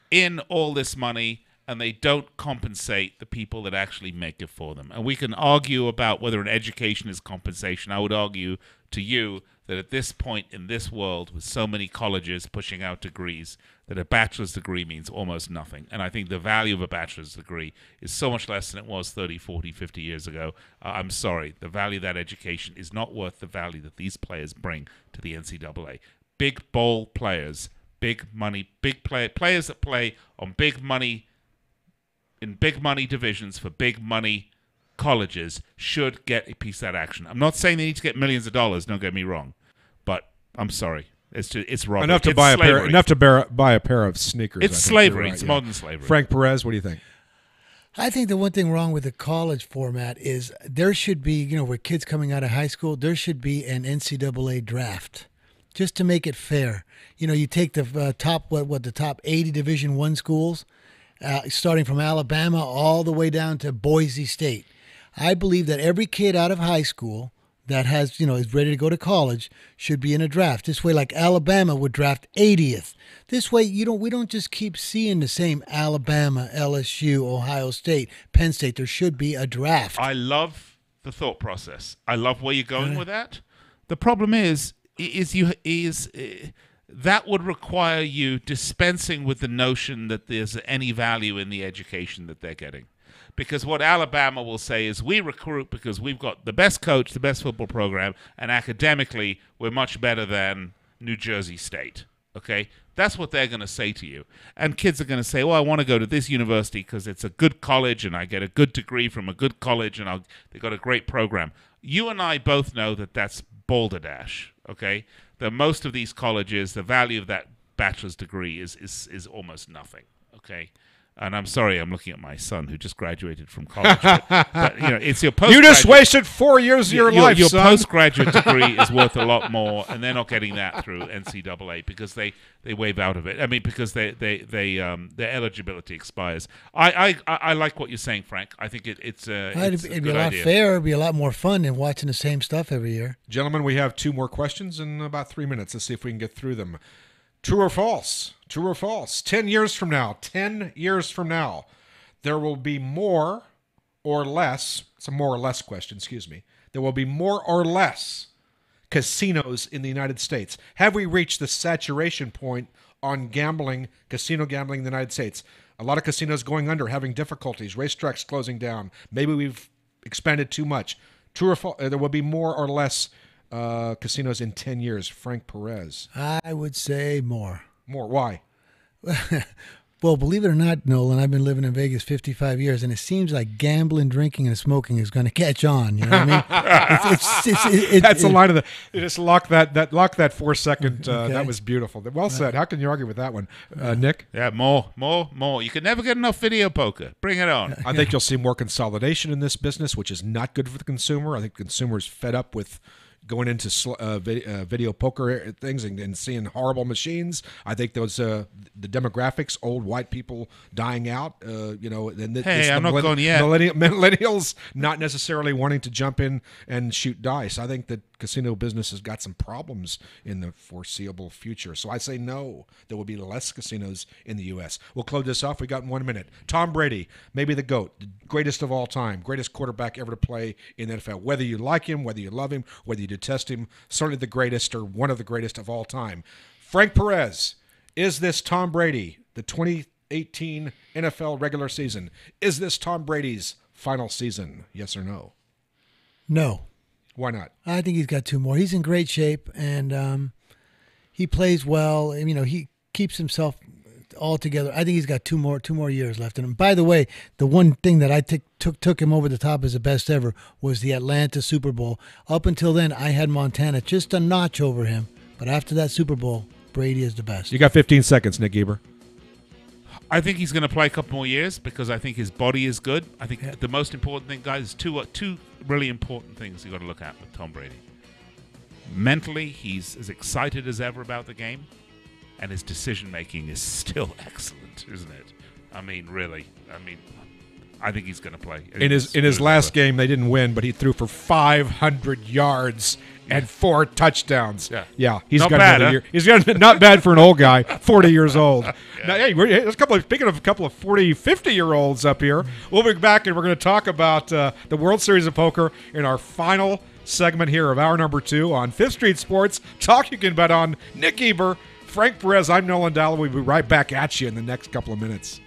in all this money and they don't compensate the people that actually make it for them. And we can argue about whether an education is compensation. I would argue to you that at this point in this world, with so many colleges pushing out degrees, that a bachelor's degree means almost nothing. And I think the value of a bachelor's degree is so much less than it was 30, 40, 50 years ago. I'm sorry. The value of that education is not worth the value that these players bring to the NCAA. Big, bold players, big money, players that play on big money, in big money divisions for big money colleges should get a piece of that action. I'm not saying they need to get millions of dollars, don't get me wrong, but I'm sorry. It's wrong. Enough to buy a pair of sneakers. It's slavery. Right, it's modern slavery. Frank Perez, what do you think? I think the one thing wrong with the college format is there should be, with kids coming out of high school, there should be an NCAA draft. Just to make it fair, you take the top the top 80 Division I schools, starting from Alabama all the way down to Boise State. I believe that every kid out of high school that has is ready to go to college should be in a draft. This way, like Alabama would draft 80th. This way, we don't just keep seeing the same Alabama, LSU, Ohio State, Penn State. There should be a draft. I love the thought process. I love where you're going with that. The problem is that would require you dispensing with the notion that there's any value in the education that they're getting. Because what Alabama will say is we recruit because we've got the best coach, the best football program, and academically we're much better than New Jersey State. Okay? That's what they're going to say to you. And kids are going to say, well, I want to go to this university because it's a good college and I get a good degree from a good college and they've got a great program. You and I both know that that's balderdash. Okay, that most of these colleges, the value of that bachelor's degree is almost nothing. Okay, And I'm sorry, I'm looking at my son who just graduated from college. But it's your You just wasted 4 years of your life, Your son. postgraduate degree is worth a lot more, and they're not getting that through NCAA because they waive out of it. I mean, because their eligibility expires. I like what you're saying, Frank. I think it's a it'd be a good lot idea. fairer. It'd be a lot more fun than watching the same stuff every year. Gentlemen, we have 2 more questions in about 3 minutes. Let's see if we can get through them. True or false? True or false? 10 years from now, there will be more or less, it's a more or less question, excuse me. There will be more or less casinos in the United States. Have we reached the saturation point on gambling, casino gambling in the United States? A lot of casinos going under, having difficulties, racetracks closing down. Maybe we've expanded too much. True or false? There will be more or less casinos in 10 years. Frank Perez. I would say more. More. Why? Well, believe it or not, Nolan, I've been living in Vegas 55 years, and it seems like gambling, drinking, and smoking is going to catch on. You know what I mean? That's the line of the. You just lock that 4 second. Okay. That was beautiful. Well said. How can you argue with that one, Nick? Yeah, more. You can never get enough video poker. Bring it on. I think you'll see more consolidation in this business, which is not good for the consumer. I think consumers fed up with going into video poker things and seeing horrible machines. I think those the demographics, old white people dying out. I'm not going yet. Millennials not necessarily wanting to jump in and shoot dice. I think that casino business has got some problems in the foreseeable future. So I say no, there will be less casinos in the U.S. We'll close this off. We got 1 minute. Tom Brady, maybe the GOAT, the greatest of all time, greatest quarterback ever to play in the NFL. Whether you like him, whether you love him, whether you detest him, certainly the greatest or one of the greatest of all time. Frank Perez, is this Tom Brady, the 2018 NFL regular season, is this Tom Brady's final season? Yes or no? No. Why not? I think he's got 2 more. He's in great shape, and he plays well. He keeps himself all together. I think he's got 2 more years left in him. By the way, the one thing that I took him over the top as the best ever was the Atlanta Super Bowl. Up until then, I had Montana just a notch over him. But after that Super Bowl, Brady is the best. You got 15 seconds, Nick Eber. I think he's going to play a couple more years because I think his body is good. I think the most important thing, guys, is two really important things you've got to look at with Tom Brady. Mentally, he's as excited as ever about the game, and his decision-making is still excellent, isn't it? I mean, really. I think he's going to play. In his last game, they didn't win, but he threw for 500 yards and 4 touchdowns. Yeah, he's not got bad, another year. He's got not bad for an old guy, 40 years old. Now, hey, speaking of a couple of 40, 50-year-olds up here, we'll be back and we're going to talk about the World Series of Poker in our final segment here of hour number 2 on 5th Street Sports. Talk you can bet on. Nick Eber, Frank Perez, I'm Nolan Dalla. We'll be right back at you in the next couple of minutes.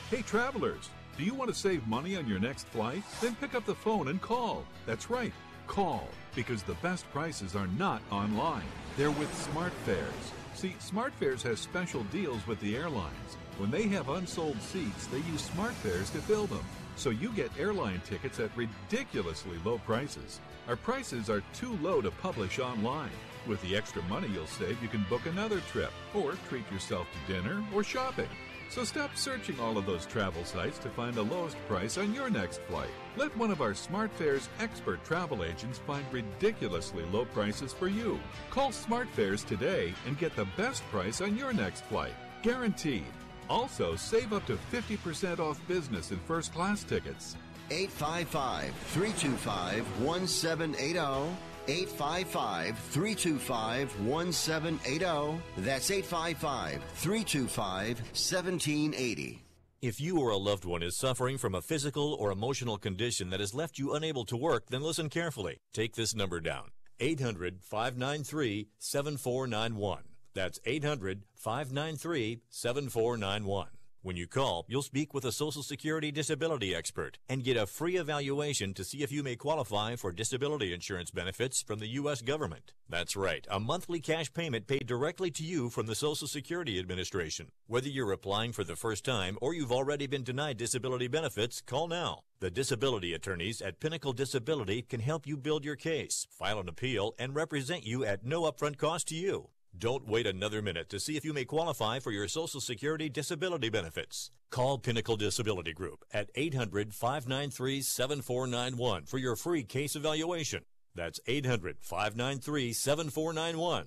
Hey travelers, do you want to save money on your next flight? Then pick up the phone and call. That's right, call, because the best prices are not online. They're with SmartFares. See, SmartFares has special deals with the airlines. When they have unsold seats, they use SmartFares to fill them. So you get airline tickets at ridiculously low prices. Our prices are too low to publish online. With the extra money you'll save, you can book another trip, or treat yourself to dinner or shopping. So stop searching all of those travel sites to find the lowest price on your next flight. Let one of our SmartFares expert travel agents find ridiculously low prices for you. Call SmartFares today and get the best price on your next flight. Guaranteed. Also, save up to 50% off business and first class tickets. 855-325-1780. 855-325-1780. That's 855-325-1780. If you or a loved one is suffering from a physical or emotional condition that has left you unable to work, then listen carefully. Take this number down. 800-593-7491. That's 800-593-7491. When you call, you'll speak with a Social Security disability expert and get a free evaluation to see if you may qualify for disability insurance benefits from the U.S. government. That's right, a monthly cash payment paid directly to you from the Social Security Administration. Whether you're applying for the first time or you've already been denied disability benefits, call now. The disability attorneys at Pinnacle Disability can help you build your case, file an appeal, and represent you at no upfront cost to you. Don't wait another minute to see if you may qualify for your Social Security disability benefits. Call Pinnacle Disability Group at 800-593-7491 for your free case evaluation. That's 800-593-7491.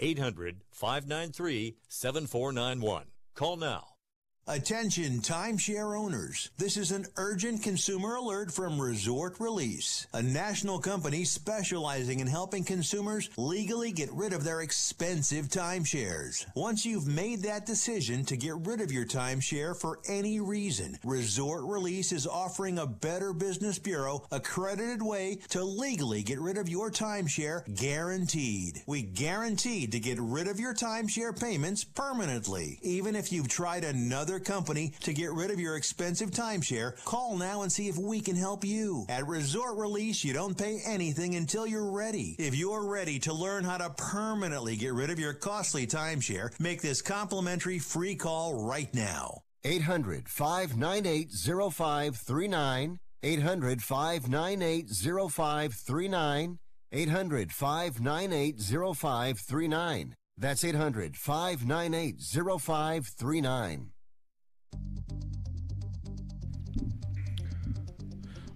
800-593-7491. Call now. Attention timeshare owners. This is an urgent consumer alert from Resort Release, a national company specializing in helping consumers legally get rid of their expensive timeshares. Once you've made that decision to get rid of your timeshare for any reason, Resort Release is offering a Better Business Bureau accredited way to legally get rid of your timeshare, guaranteed. We guaranteed to get rid of your timeshare payments permanently. Even if you've tried another company to get rid of your expensive timeshare, call now and see if we can help you. At Resort Release, you don't pay anything until you're ready. If you're ready to learn how to permanently get rid of your costly timeshare, make this complimentary free call right now. 800-598-0539. 800-598-0539. 800-598-0539. That's 800-598-0539.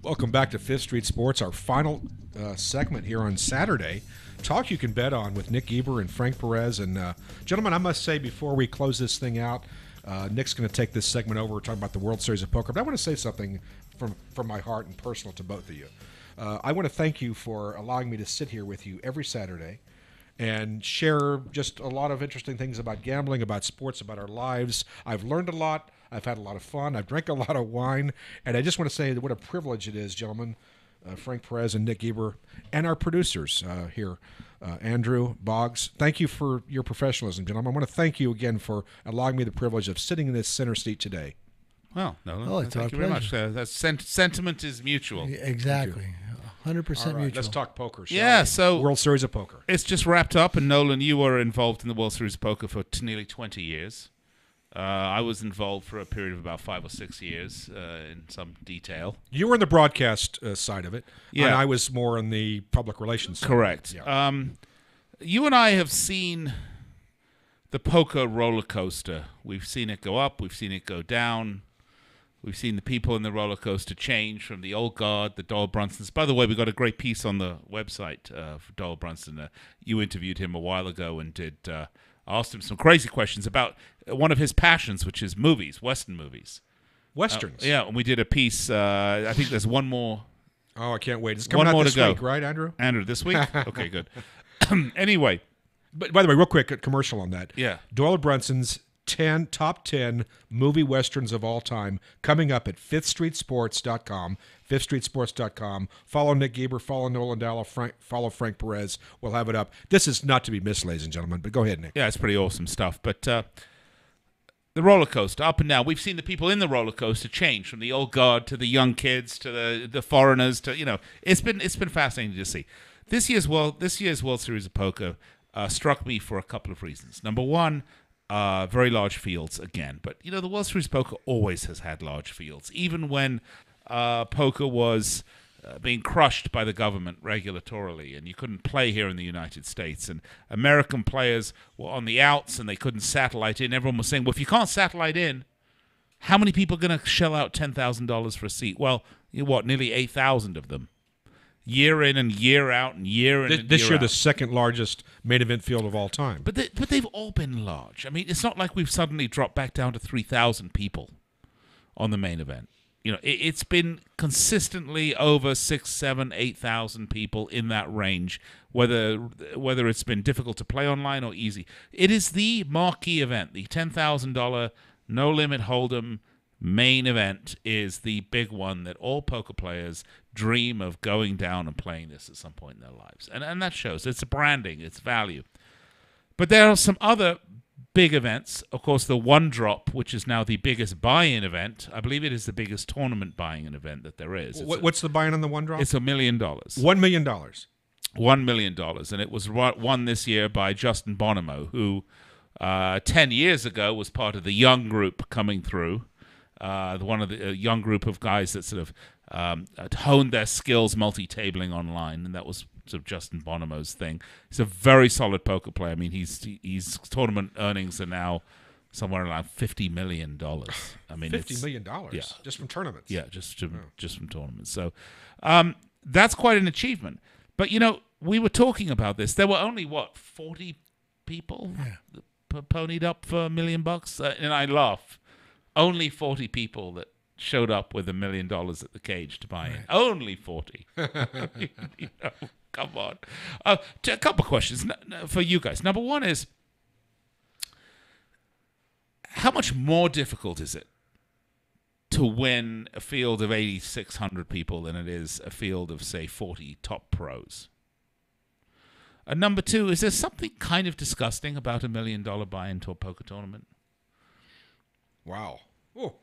Welcome back to Fifth Street Sports, our final segment here on Saturday. Talk you can bet on with Nick Geber and Frank Perez. And gentlemen, I must say before we close this thing out, Nick's going to take this segment over. We're talking about the World Series of Poker. But I want to say something from my heart and personal to both of you. I want to thank you for allowing me to sit here with you every Saturday and share just a lot of interesting things about gambling, about sports, about our lives. I've learned a lot. I've had a lot of fun. I've drank a lot of wine. And I just want to say what a privilege it is, gentlemen, Frank Perez and Nick Geber, and our producers here, Andrew Boggs. Thank you for your professionalism, gentlemen. I want to thank you again for allowing me the privilege of sitting in this center seat today. Well, no, thank you very much. That sentiment is mutual. Exactly. 100% mutual. Let's talk poker, shall Yeah, we? so World Series of Poker. It's just wrapped up, and Nolan, you were involved in the World Series of Poker for nearly 20 years. I was involved for a period of about 5 or 6 years in some detail. You were in the broadcast side of it, yeah. And I was more on the public relations side. Correct. Yeah. You and I have seen the poker roller coaster. We've seen it go up. We've seen it go down. We've seen the people in the roller coaster change from the old guard, the Doyle Brunsons. By the way, we got a great piece on the website for Doyle Brunson. You interviewed him a while ago and asked him some crazy questions about one of his passions, which is movies, Western movies. Westerns. Yeah, and we did a piece. I think there's one more. Oh, I can't wait. It's coming out this week, right, Andrew? Andrew, this week? Okay, good. Anyway. But by the way, real quick, a commercial on that. Yeah. Doyle Brunson's top 10 movie westerns of all time coming up at fifthstreetsports.com. fifthstreetsports.com. Follow Nick Geber, follow Nolan Dalla, follow Frank Perez. We'll have it up. This is not to be missed, ladies and gentlemen, but go ahead, Nick. Yeah, it's pretty awesome stuff. But the roller coaster, up and down. We've seen the people in the roller coaster change from the old guard to the young kids to the foreigners to, it's been fascinating to see. This year's World Series of Poker struck me for a couple of reasons. Number one, very large fields again. But, the World Series of Poker always has had large fields. Even when poker was being crushed by the government regulatorily and you couldn't play here in the United States and American players were on the outs and they couldn't satellite in, everyone was saying, well, if you can't satellite in, how many people are going to shell out $10,000 for a seat? Well, nearly 8,000 of them. Year in and year out and year in and this year, out. the second largest main event field of all time. But they've all been large. I mean, it's not like we've suddenly dropped back down to 3,000 people on the main event. It's been consistently over 6,000, 7,000, 8,000 people in that range, whether it's been difficult to play online or easy. It is the marquee event. The $10,000 No Limit Hold'em main event is the big one that all poker players dream of going down and playing this at some point in their lives. And that shows. It's branding. It's value. But there are some other big events. Of course, the One Drop, which is now the biggest buy-in event. I believe it is the biggest tournament buy-in event that there is. What's the buy-in on the One Drop? It's $1 million. $1 million. $1 million. And it was won this year by Justin Bonomo, who 10 years ago was part of the young group coming through. One of the young group of guys that sort of honed their skills multi-tabling online, and that was sort of Justin Bonomo's thing. He's a very solid poker player. I mean, he's tournament earnings are now somewhere around $50 million. I mean, $50 million? Yeah. Just from tournaments? Yeah, just from tournaments. So that's quite an achievement. But, we were talking about this. There were only, 40 people that ponied up for $1 million? And I laugh. Only 40 people that showed up with $1 million at the cage to buy in. Only 40. Come on. A couple of questions for you guys. Number one is, how much more difficult is it to win a field of 8,600 people than it is a field of, say, 40 top pros? And number two, is there something kind of disgusting about $1 million buy-in to a poker tournament? Wow. Oh.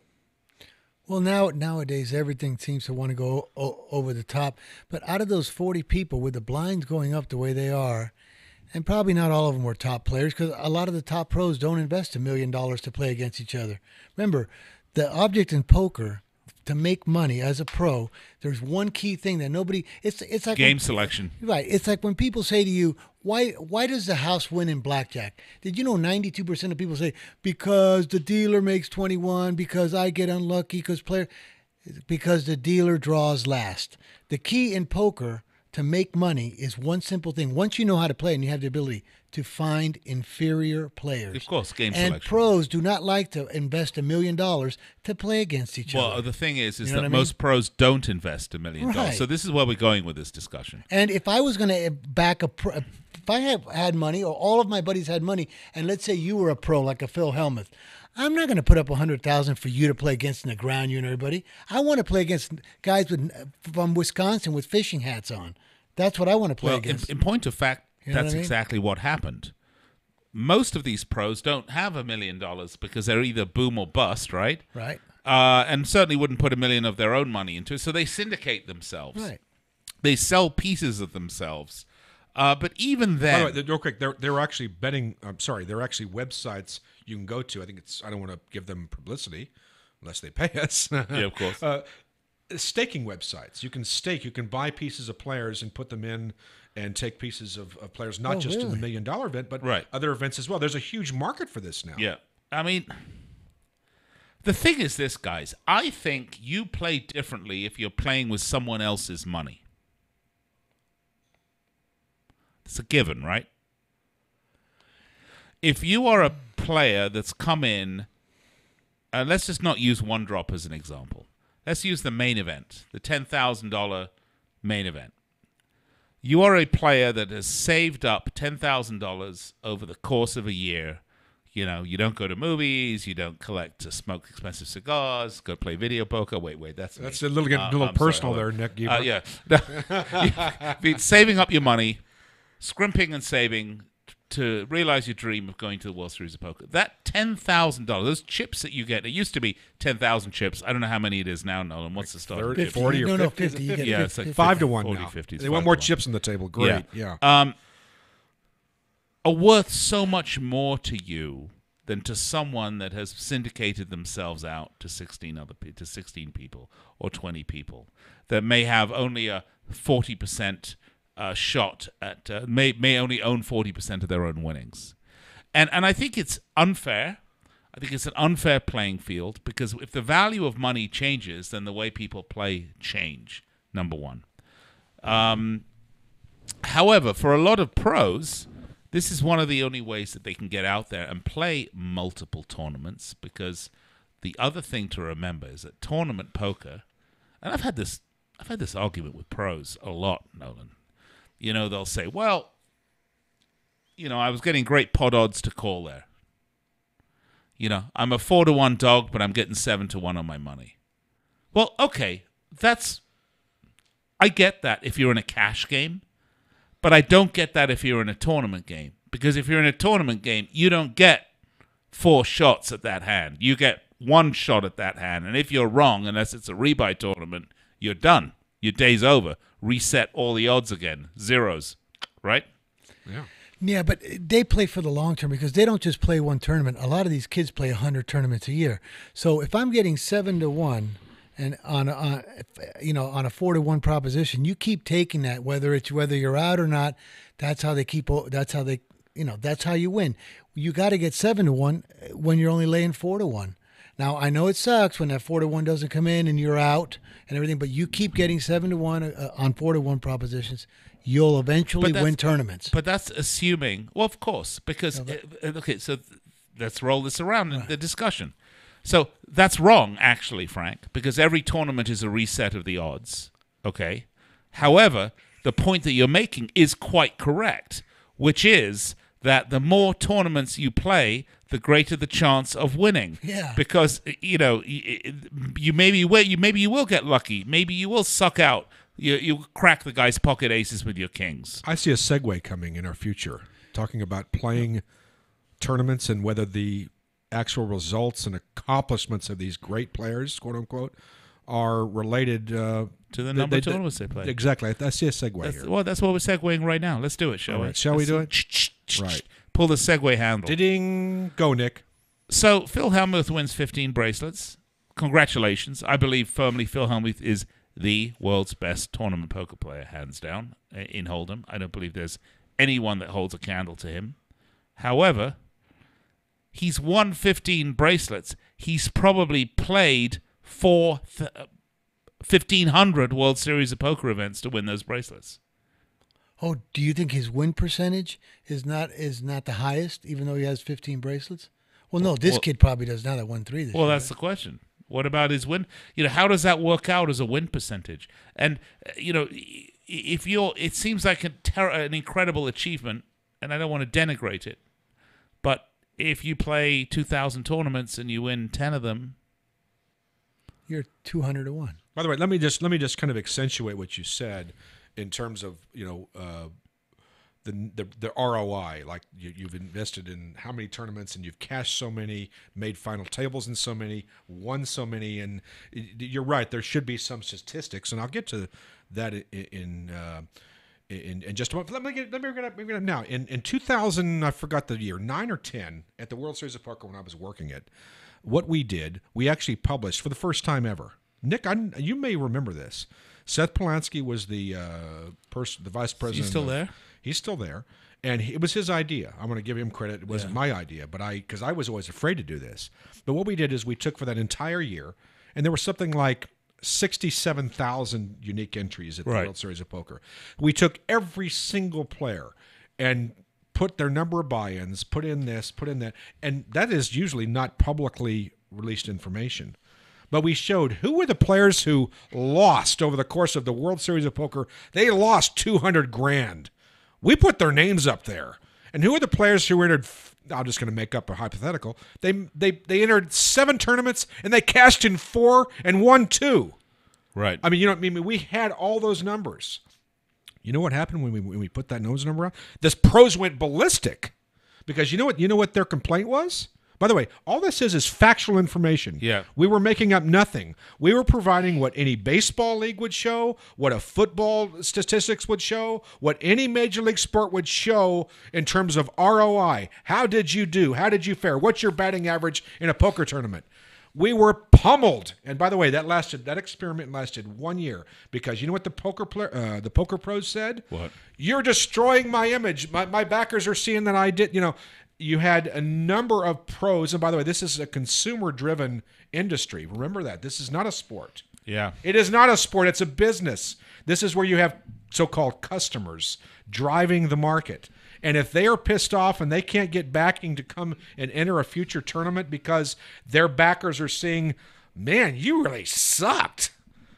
Well, nowadays everything seems to want to go over the top. But out of those 40 people, with the blinds going up the way they are, and probably not all of them were top players, because a lot of the top pros don't invest $1 million to play against each other. Remember, the object in poker, to make money as a pro, there's one key thing that nobody. It's like game selection. Right. It's like when people say to you, "Why does the house win in blackjack?" Did you know 92% of people say because the dealer makes 21, because I get unlucky, because the dealer draws last. The key in poker to make money is one simple thing. Once you know how to play and you have the ability to find inferior players. Of course, game and selection. pros do not like to invest $1 million to play against each other. Well, the thing is You know that what I mean? most pros don't invest $1 million. Right. So this is where we're going with this discussion. And if I was going to back if I had money, or all of my buddies had money, and let's say you were a pro like a Phil Hellmuth, I'm not going to put up $100,000 for you to play against in the ground, you and everybody. I want to play against guys from Wisconsin with fishing hats on. That's what I want to play against. In point of fact, You know that's what I mean? exactly what happened. Most of these pros don't have $1 million because they're either boom or bust, right? Right. And certainly wouldn't put $1 million of their own money into it, so they syndicate themselves. Right. They sell pieces of themselves. But even then, By the way, real quick, they're actually betting. I'm sorry, they're actually websites you can go to. I think I don't want to give them publicity unless they pay us. Yeah, of course. Staking websites. You can stake. You can buy pieces of players and put them in, and take pieces of players, not just in the $1 million event, but other events as well. There's a huge market for this now. Yeah. I mean, the thing is this, guys. I think you play differently if you're playing with someone else's money. It's a given, right? If you are a player that's come in, let's just not use One Drop as an example. Let's use the main event, the $10,000 main event. You are a player that has saved up $10,000 over the course of a year. You know, you don't go to movies, you don't collect to smoke expensive cigars, go play video poker. Wait, that's a little personal there, Nick. Yeah. You've been saving up your money, scrimping and saving to realize your dream of going to the World Series of Poker. That $10,000, those chips that you get, it used to be 10,000 chips. I don't know how many it is now, Nolan. What's the start? 30, 40 or 50? 50. You get yeah, 50, it's like 5 to 1 40, now. 50. They want more chips on the table. Great, yeah. Are worth so much more to you than to someone that has syndicated themselves out to 16 people or 20 people that may have only a 40% shot at may only own 40% of their own winnings, and I think it's unfair. I think it's an unfair playing field because if the value of money changes, then the way people play change. Number one. However, for a lot of pros, this is one of the only ways that they can get out there and play multiple tournaments, because the other thing to remember is that tournament poker, and I've had this argument with pros a lot, Nolan. You know, they'll say, well, you know, I was getting great pot odds to call there. You know, I'm a 4-1 dog, but I'm getting 7-1 on my money. Well, okay, I get that if you're in a cash game, but I don't get that if you're in a tournament game. Because if you're in a tournament game, you don't get 4 shots at that hand. You get 1 shot at that hand, and if you're wrong, unless it's a rebuy tournament, you're done. Your day's over. Reset all the odds again. Zeros, right? Yeah. Yeah, but they play for the long term because they don't just play one tournament. A lot of these kids play 100 tournaments a year. So if I'm getting 7-1 and on a 4-1 proposition, you keep taking that whether you're out or not. That's how they that's how you win. You got to get 7-1 when you're only laying 4-1. Now, I know it sucks when that 4-1 doesn't come in and you're out and everything, but you keep getting 7-1 on 4-1 propositions. You'll eventually win tournaments. But that's assuming, well, of course, because, so let's roll this around in the discussion. So that's wrong, actually, Frank, because every tournament is a reset of the odds, okay? However, the point that you're making is quite correct, which is that the more tournaments you play, the greater the chance of winning. Yeah. Because, you maybe will get lucky. Maybe you will suck out. You crack the guy's pocket aces with your kings. I see a segue coming in our future, talking about playing tournaments and whether the actual results and accomplishments of these great players, quote unquote, are related to the number of tournaments they play. Exactly. I see a segue here. Well, that's what we're segueing right now. Let's do it, shall we? Shall we do it? Right. Pull the segue handle. Ding. Go, Nick. So Phil Hellmuth wins 15 bracelets. Congratulations. I believe firmly Phil Hellmuth is the world's best tournament poker player, hands down, in Hold'em. I don't believe there's anyone that holds a candle to him. However, he's won 15 bracelets. He's probably played 1,500 World Series of Poker events to win those bracelets. Oh, do you think his win percentage is not the highest, even though he has 15 bracelets? Well, no, this kid probably does not. That won 3 this year. Well, that's the question. What about his win? How does that work out as a win percentage? And it seems like an incredible achievement, and I don't want to denigrate it, but if you play 2,000 tournaments and you win 10 of them, you're 200-1. By the way, let me just kind of accentuate what you said in terms of the ROI. Like you've invested in how many tournaments and you've cashed so many, made final tables in so many, won so many, and you're right. There should be some statistics, and I'll get to that in just a moment. Let me get up now. In 2000, I forgot the year, 9 or 10, at the World Series of Poker when I was working it. What we did, we actually published for the first time ever. Nick, you may remember this. Seth Polanski was the vice president. He's still there? He's still there, and it was his idea. I'm going to give him credit. It wasn't my idea, but because I was always afraid to do this. But what we did is we took for that entire year, and there was something like 67,000 unique entries at the World Series of Poker. We took every single player and put their number of buy-ins, put in this, put in that, and that is usually not publicly released information. But we showed who were the players who lost over the course of the World Series of Poker. They lost $200,000. We put their names up there. And who are the players who entered? I'm just going to make up a hypothetical. They entered 7 tournaments and they cashed in 4 and won 2. Right. I mean, we had all those numbers. You know what happened when we put that nose number out? This pros went ballistic because you know what their complaint was? By the way, all this is factual information. Yeah. We were making up nothing. We were providing what any baseball league would show, what a football statistics would show, what any major league sport would show in terms of ROI. How did you do? How did you fare? What's your batting average in a poker tournament? We were pummeled. And by the way, that experiment lasted 1 year because you know what the poker pros said? What? You're destroying my image. My backers are seeing that I did, You had a number of pros, and by the way, this is a consumer-driven industry. Remember that. This is not a sport. Yeah. It is not a sport. It's a business. This is where you have so-called customers driving the market. And if they are pissed off and they can't get backing to come and enter a future tournament because their backers are seeing, man, you really sucked.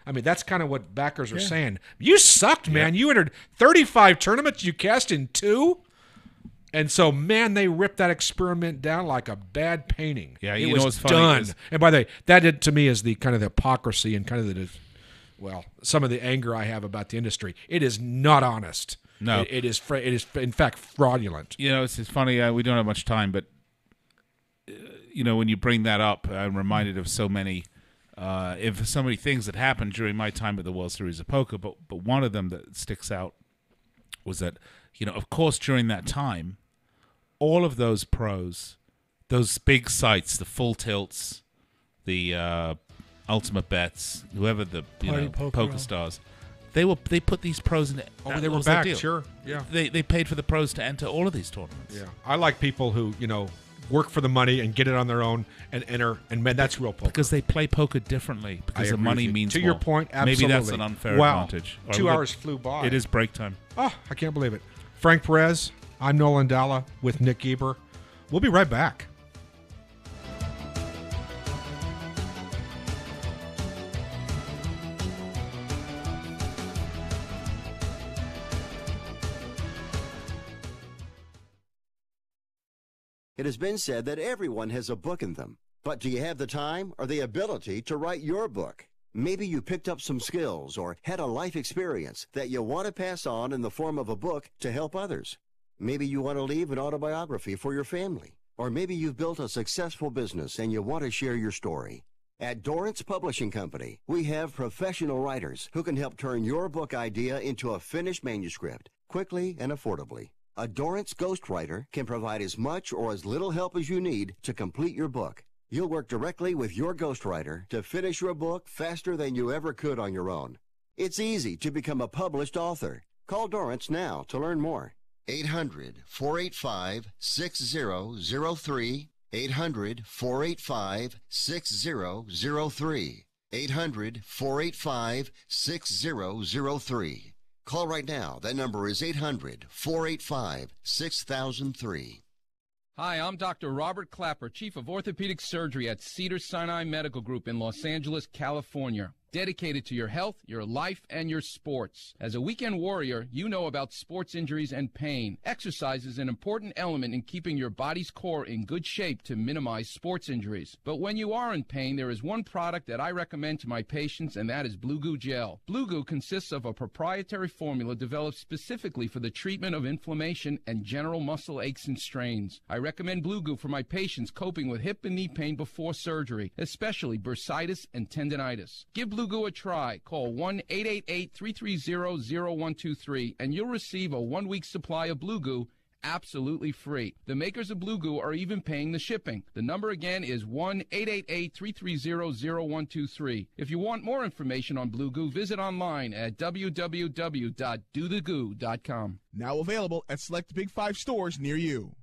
I mean, that's kind of what backers are saying. You sucked, man. You entered 35 tournaments. You cast in 2. And so, man, they ripped that experiment down like a bad painting. Yeah, it was done. And by the way, that to me is the kind of the hypocrisy and kind of some of the anger I have about the industry. It is not honest. No, it is in fact fraudulent. It's funny. We don't have much time, but when you bring that up, I'm reminded of so many things that happened during my time at the World Series of Poker. But one of them that sticks out was that, of course, during that time, all of those pros, those big sites, the Full Tilts, the Ultimate Bets, whoever the poker stars, they put these pros in. They were back, sure, yeah. They paid for the pros to enter all of these tournaments. Yeah, I like people who work for the money and get it on their own and enter, and man, that's real poker. Because they play poker differently. Because the money means more. To your point, Maybe absolutely. that's an unfair advantage. 2 hours flew by. It is break time. Oh, I can't believe it. Frank Perez, I'm Nolan Dalla with Nick Geber. We'll be right back. It has been said that everyone has a book in them. But do you have the time or the ability to write your book? Maybe you picked up some skills or had a life experience that you want to pass on in the form of a book to help others. Maybe you want to leave an autobiography for your family. Or maybe you've built a successful business and you want to share your story. At Dorrance Publishing Company, we have professional writers who can help turn your book idea into a finished manuscript quickly and affordably. A Dorrance ghostwriter can provide as much or as little help as you need to complete your book. You'll work directly with your ghostwriter to finish your book faster than you ever could on your own. It's easy to become a published author. Call Dorrance now to learn more. 800-485-6003. 800-485-6003. 800-485-6003. Call right now. That number is 800-485-6003. Hi, I'm Dr. Robert Clapper, Chief of Orthopedic Surgery at Cedars-Sinai Medical Group in Los Angeles, California. Dedicated to your health, your life, and your sports. As a weekend warrior, you know about sports injuries and pain. Exercise is an important element in keeping your body's core in good shape to minimize sports injuries. But when you are in pain, there is one product that I recommend to my patients, and that is Blue Goo Gel. Blue Goo consists of a proprietary formula developed specifically for the treatment of inflammation and general muscle aches and strains. I recommend Blue Goo for my patients coping with hip and knee pain before surgery, especially bursitis and tendinitis. Give Blue Goo a try. Call 1-888-330-0123 and you'll receive a 1-week supply of Blue Goo absolutely free. The makers of Blue Goo are even paying the shipping. The number again is 1-888-330-0123. If you want more information on Blue Goo, visit online at www.dothegoo.com. Now available at select Big 5 stores near you.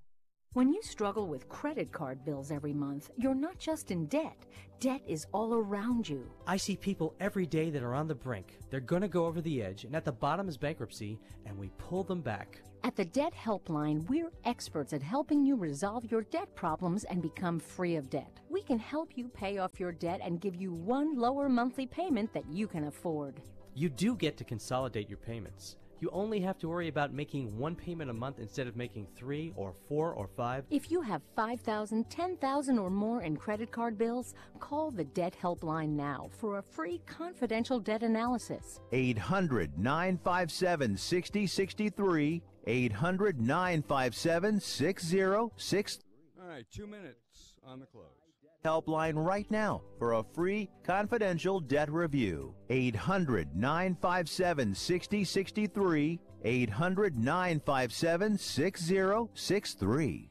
When you struggle with credit card bills every month, you're not just in debt. Debt is all around you. I see people every day that are on the brink. They're going to go over the edge, and at the bottom is bankruptcy, and we pull them back. At the Debt Helpline, we're experts at helping you resolve your debt problems and become free of debt. We can help you pay off your debt and give you one lower monthly payment that you can afford. You do get to consolidate your payments. You only have to worry about making one payment a month instead of making 3 or 4 or 5. If you have $5,000, $10,000 or more in credit card bills, call the Debt Helpline now for a free confidential debt analysis. 800-957-6063. 800-957-6063. All right, 2 minutes on the close. Helpline right now for a free confidential debt review. 800-957-6063. 800-957-6063.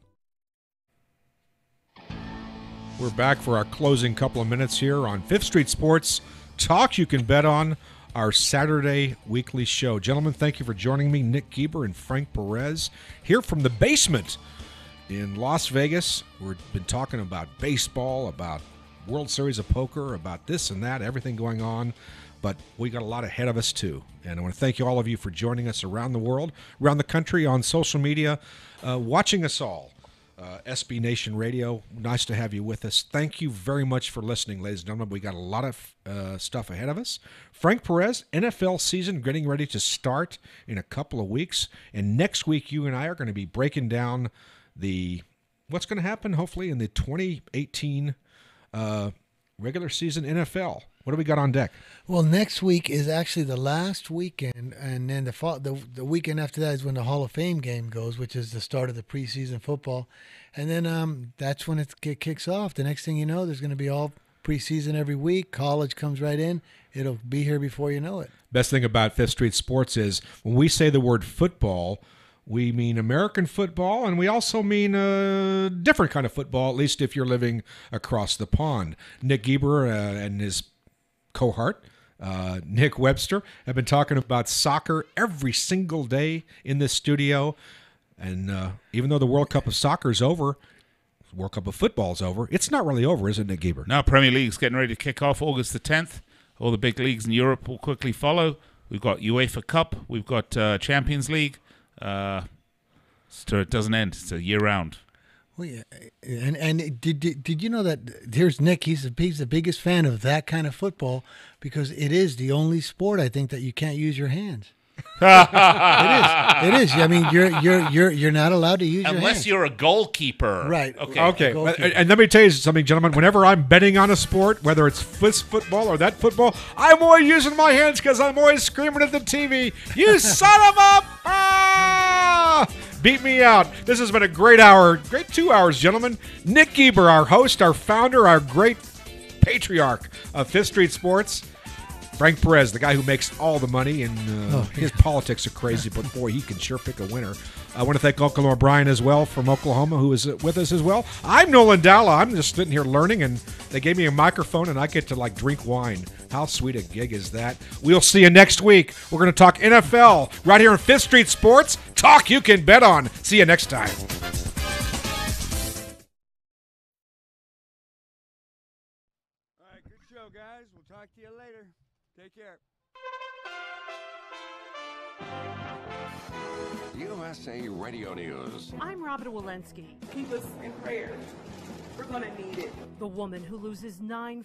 We're back for our closing couple of minutes here on 5th Street Sports Talk. You can bet on our Saturday weekly show. Gentlemen, thank you for joining me, Nick Geber and Frank Perez, here from the basement in Las Vegas. We've been talking about baseball, about World Series of Poker, about this and that, everything going on. But we got a lot ahead of us, too. And I want to thank all of you for joining us around the world, around the country, on social media, watching us all. SB Nation Radio, nice to have you with us. Thank you very much for listening, ladies and gentlemen. We got a lot of stuff ahead of us. Frank Perez, NFL season getting ready to start in a couple of weeks. And next week, you and I are going to be breaking down what's going to happen, hopefully, in the 2018 regular season NFL. What do we got on deck? Well, next week is actually the last weekend, and then the weekend after that is when the Hall of Fame game goes, which is the start of the preseason football. And then that's when it kicks off. The next thing you know, there's going to be all preseason every week. College comes right in. It'll be here before you know it. Best thing about Fifth Street Sports is when we say the word football, we mean American football, and we also mean a different kind of football, at least if you're living across the pond. Nick Geber and his cohort, Nick Webster, have been talking about soccer every single day in this studio. And even though the World Cup of Soccer is over, World Cup of Football is over, it's not really over, is it, Nick Geber? Now, Premier League's getting ready to kick off August the 10th. All the big leagues in Europe will quickly follow. We've got UEFA Cup. We've got Champions League. So it doesn't end. It's a year-round. Well, yeah. And did you know that here's Nick? He's the biggest fan of that kind of football because it is the only sport, I think, that you can't use your hands. It is. I mean, you're not allowed to use your hands unless you're a goalkeeper. Right. Okay. And let me tell you something, gentlemen. Whenever I'm betting on a sport, whether it's football or that football, I'm always using my hands because I'm always screaming at the TV, "You son of a!" Beat me out. This has been a great hour, great 2 hours, gentlemen. Nick Geber, our host, our founder, our great patriarch of Fifth Street Sports. Frank Perez, the guy who makes all the money, and his politics are crazy, but boy, he can sure pick a winner. I want to thank Uncle O'Brien as well from Oklahoma, who is with us as well. I'm Nolan Dalla. I'm just sitting here learning, and they gave me a microphone, and I get to drink wine. How sweet a gig is that? We'll see you next week. We're going to talk NFL right here on Fifth Street Sports. Talk you can bet on. See you next time. All right, good show, guys. We'll talk to you later. Take care. USA Radio News. I'm Robin Walensky. Keep us in prayer. We're going to need it. The woman who loses 9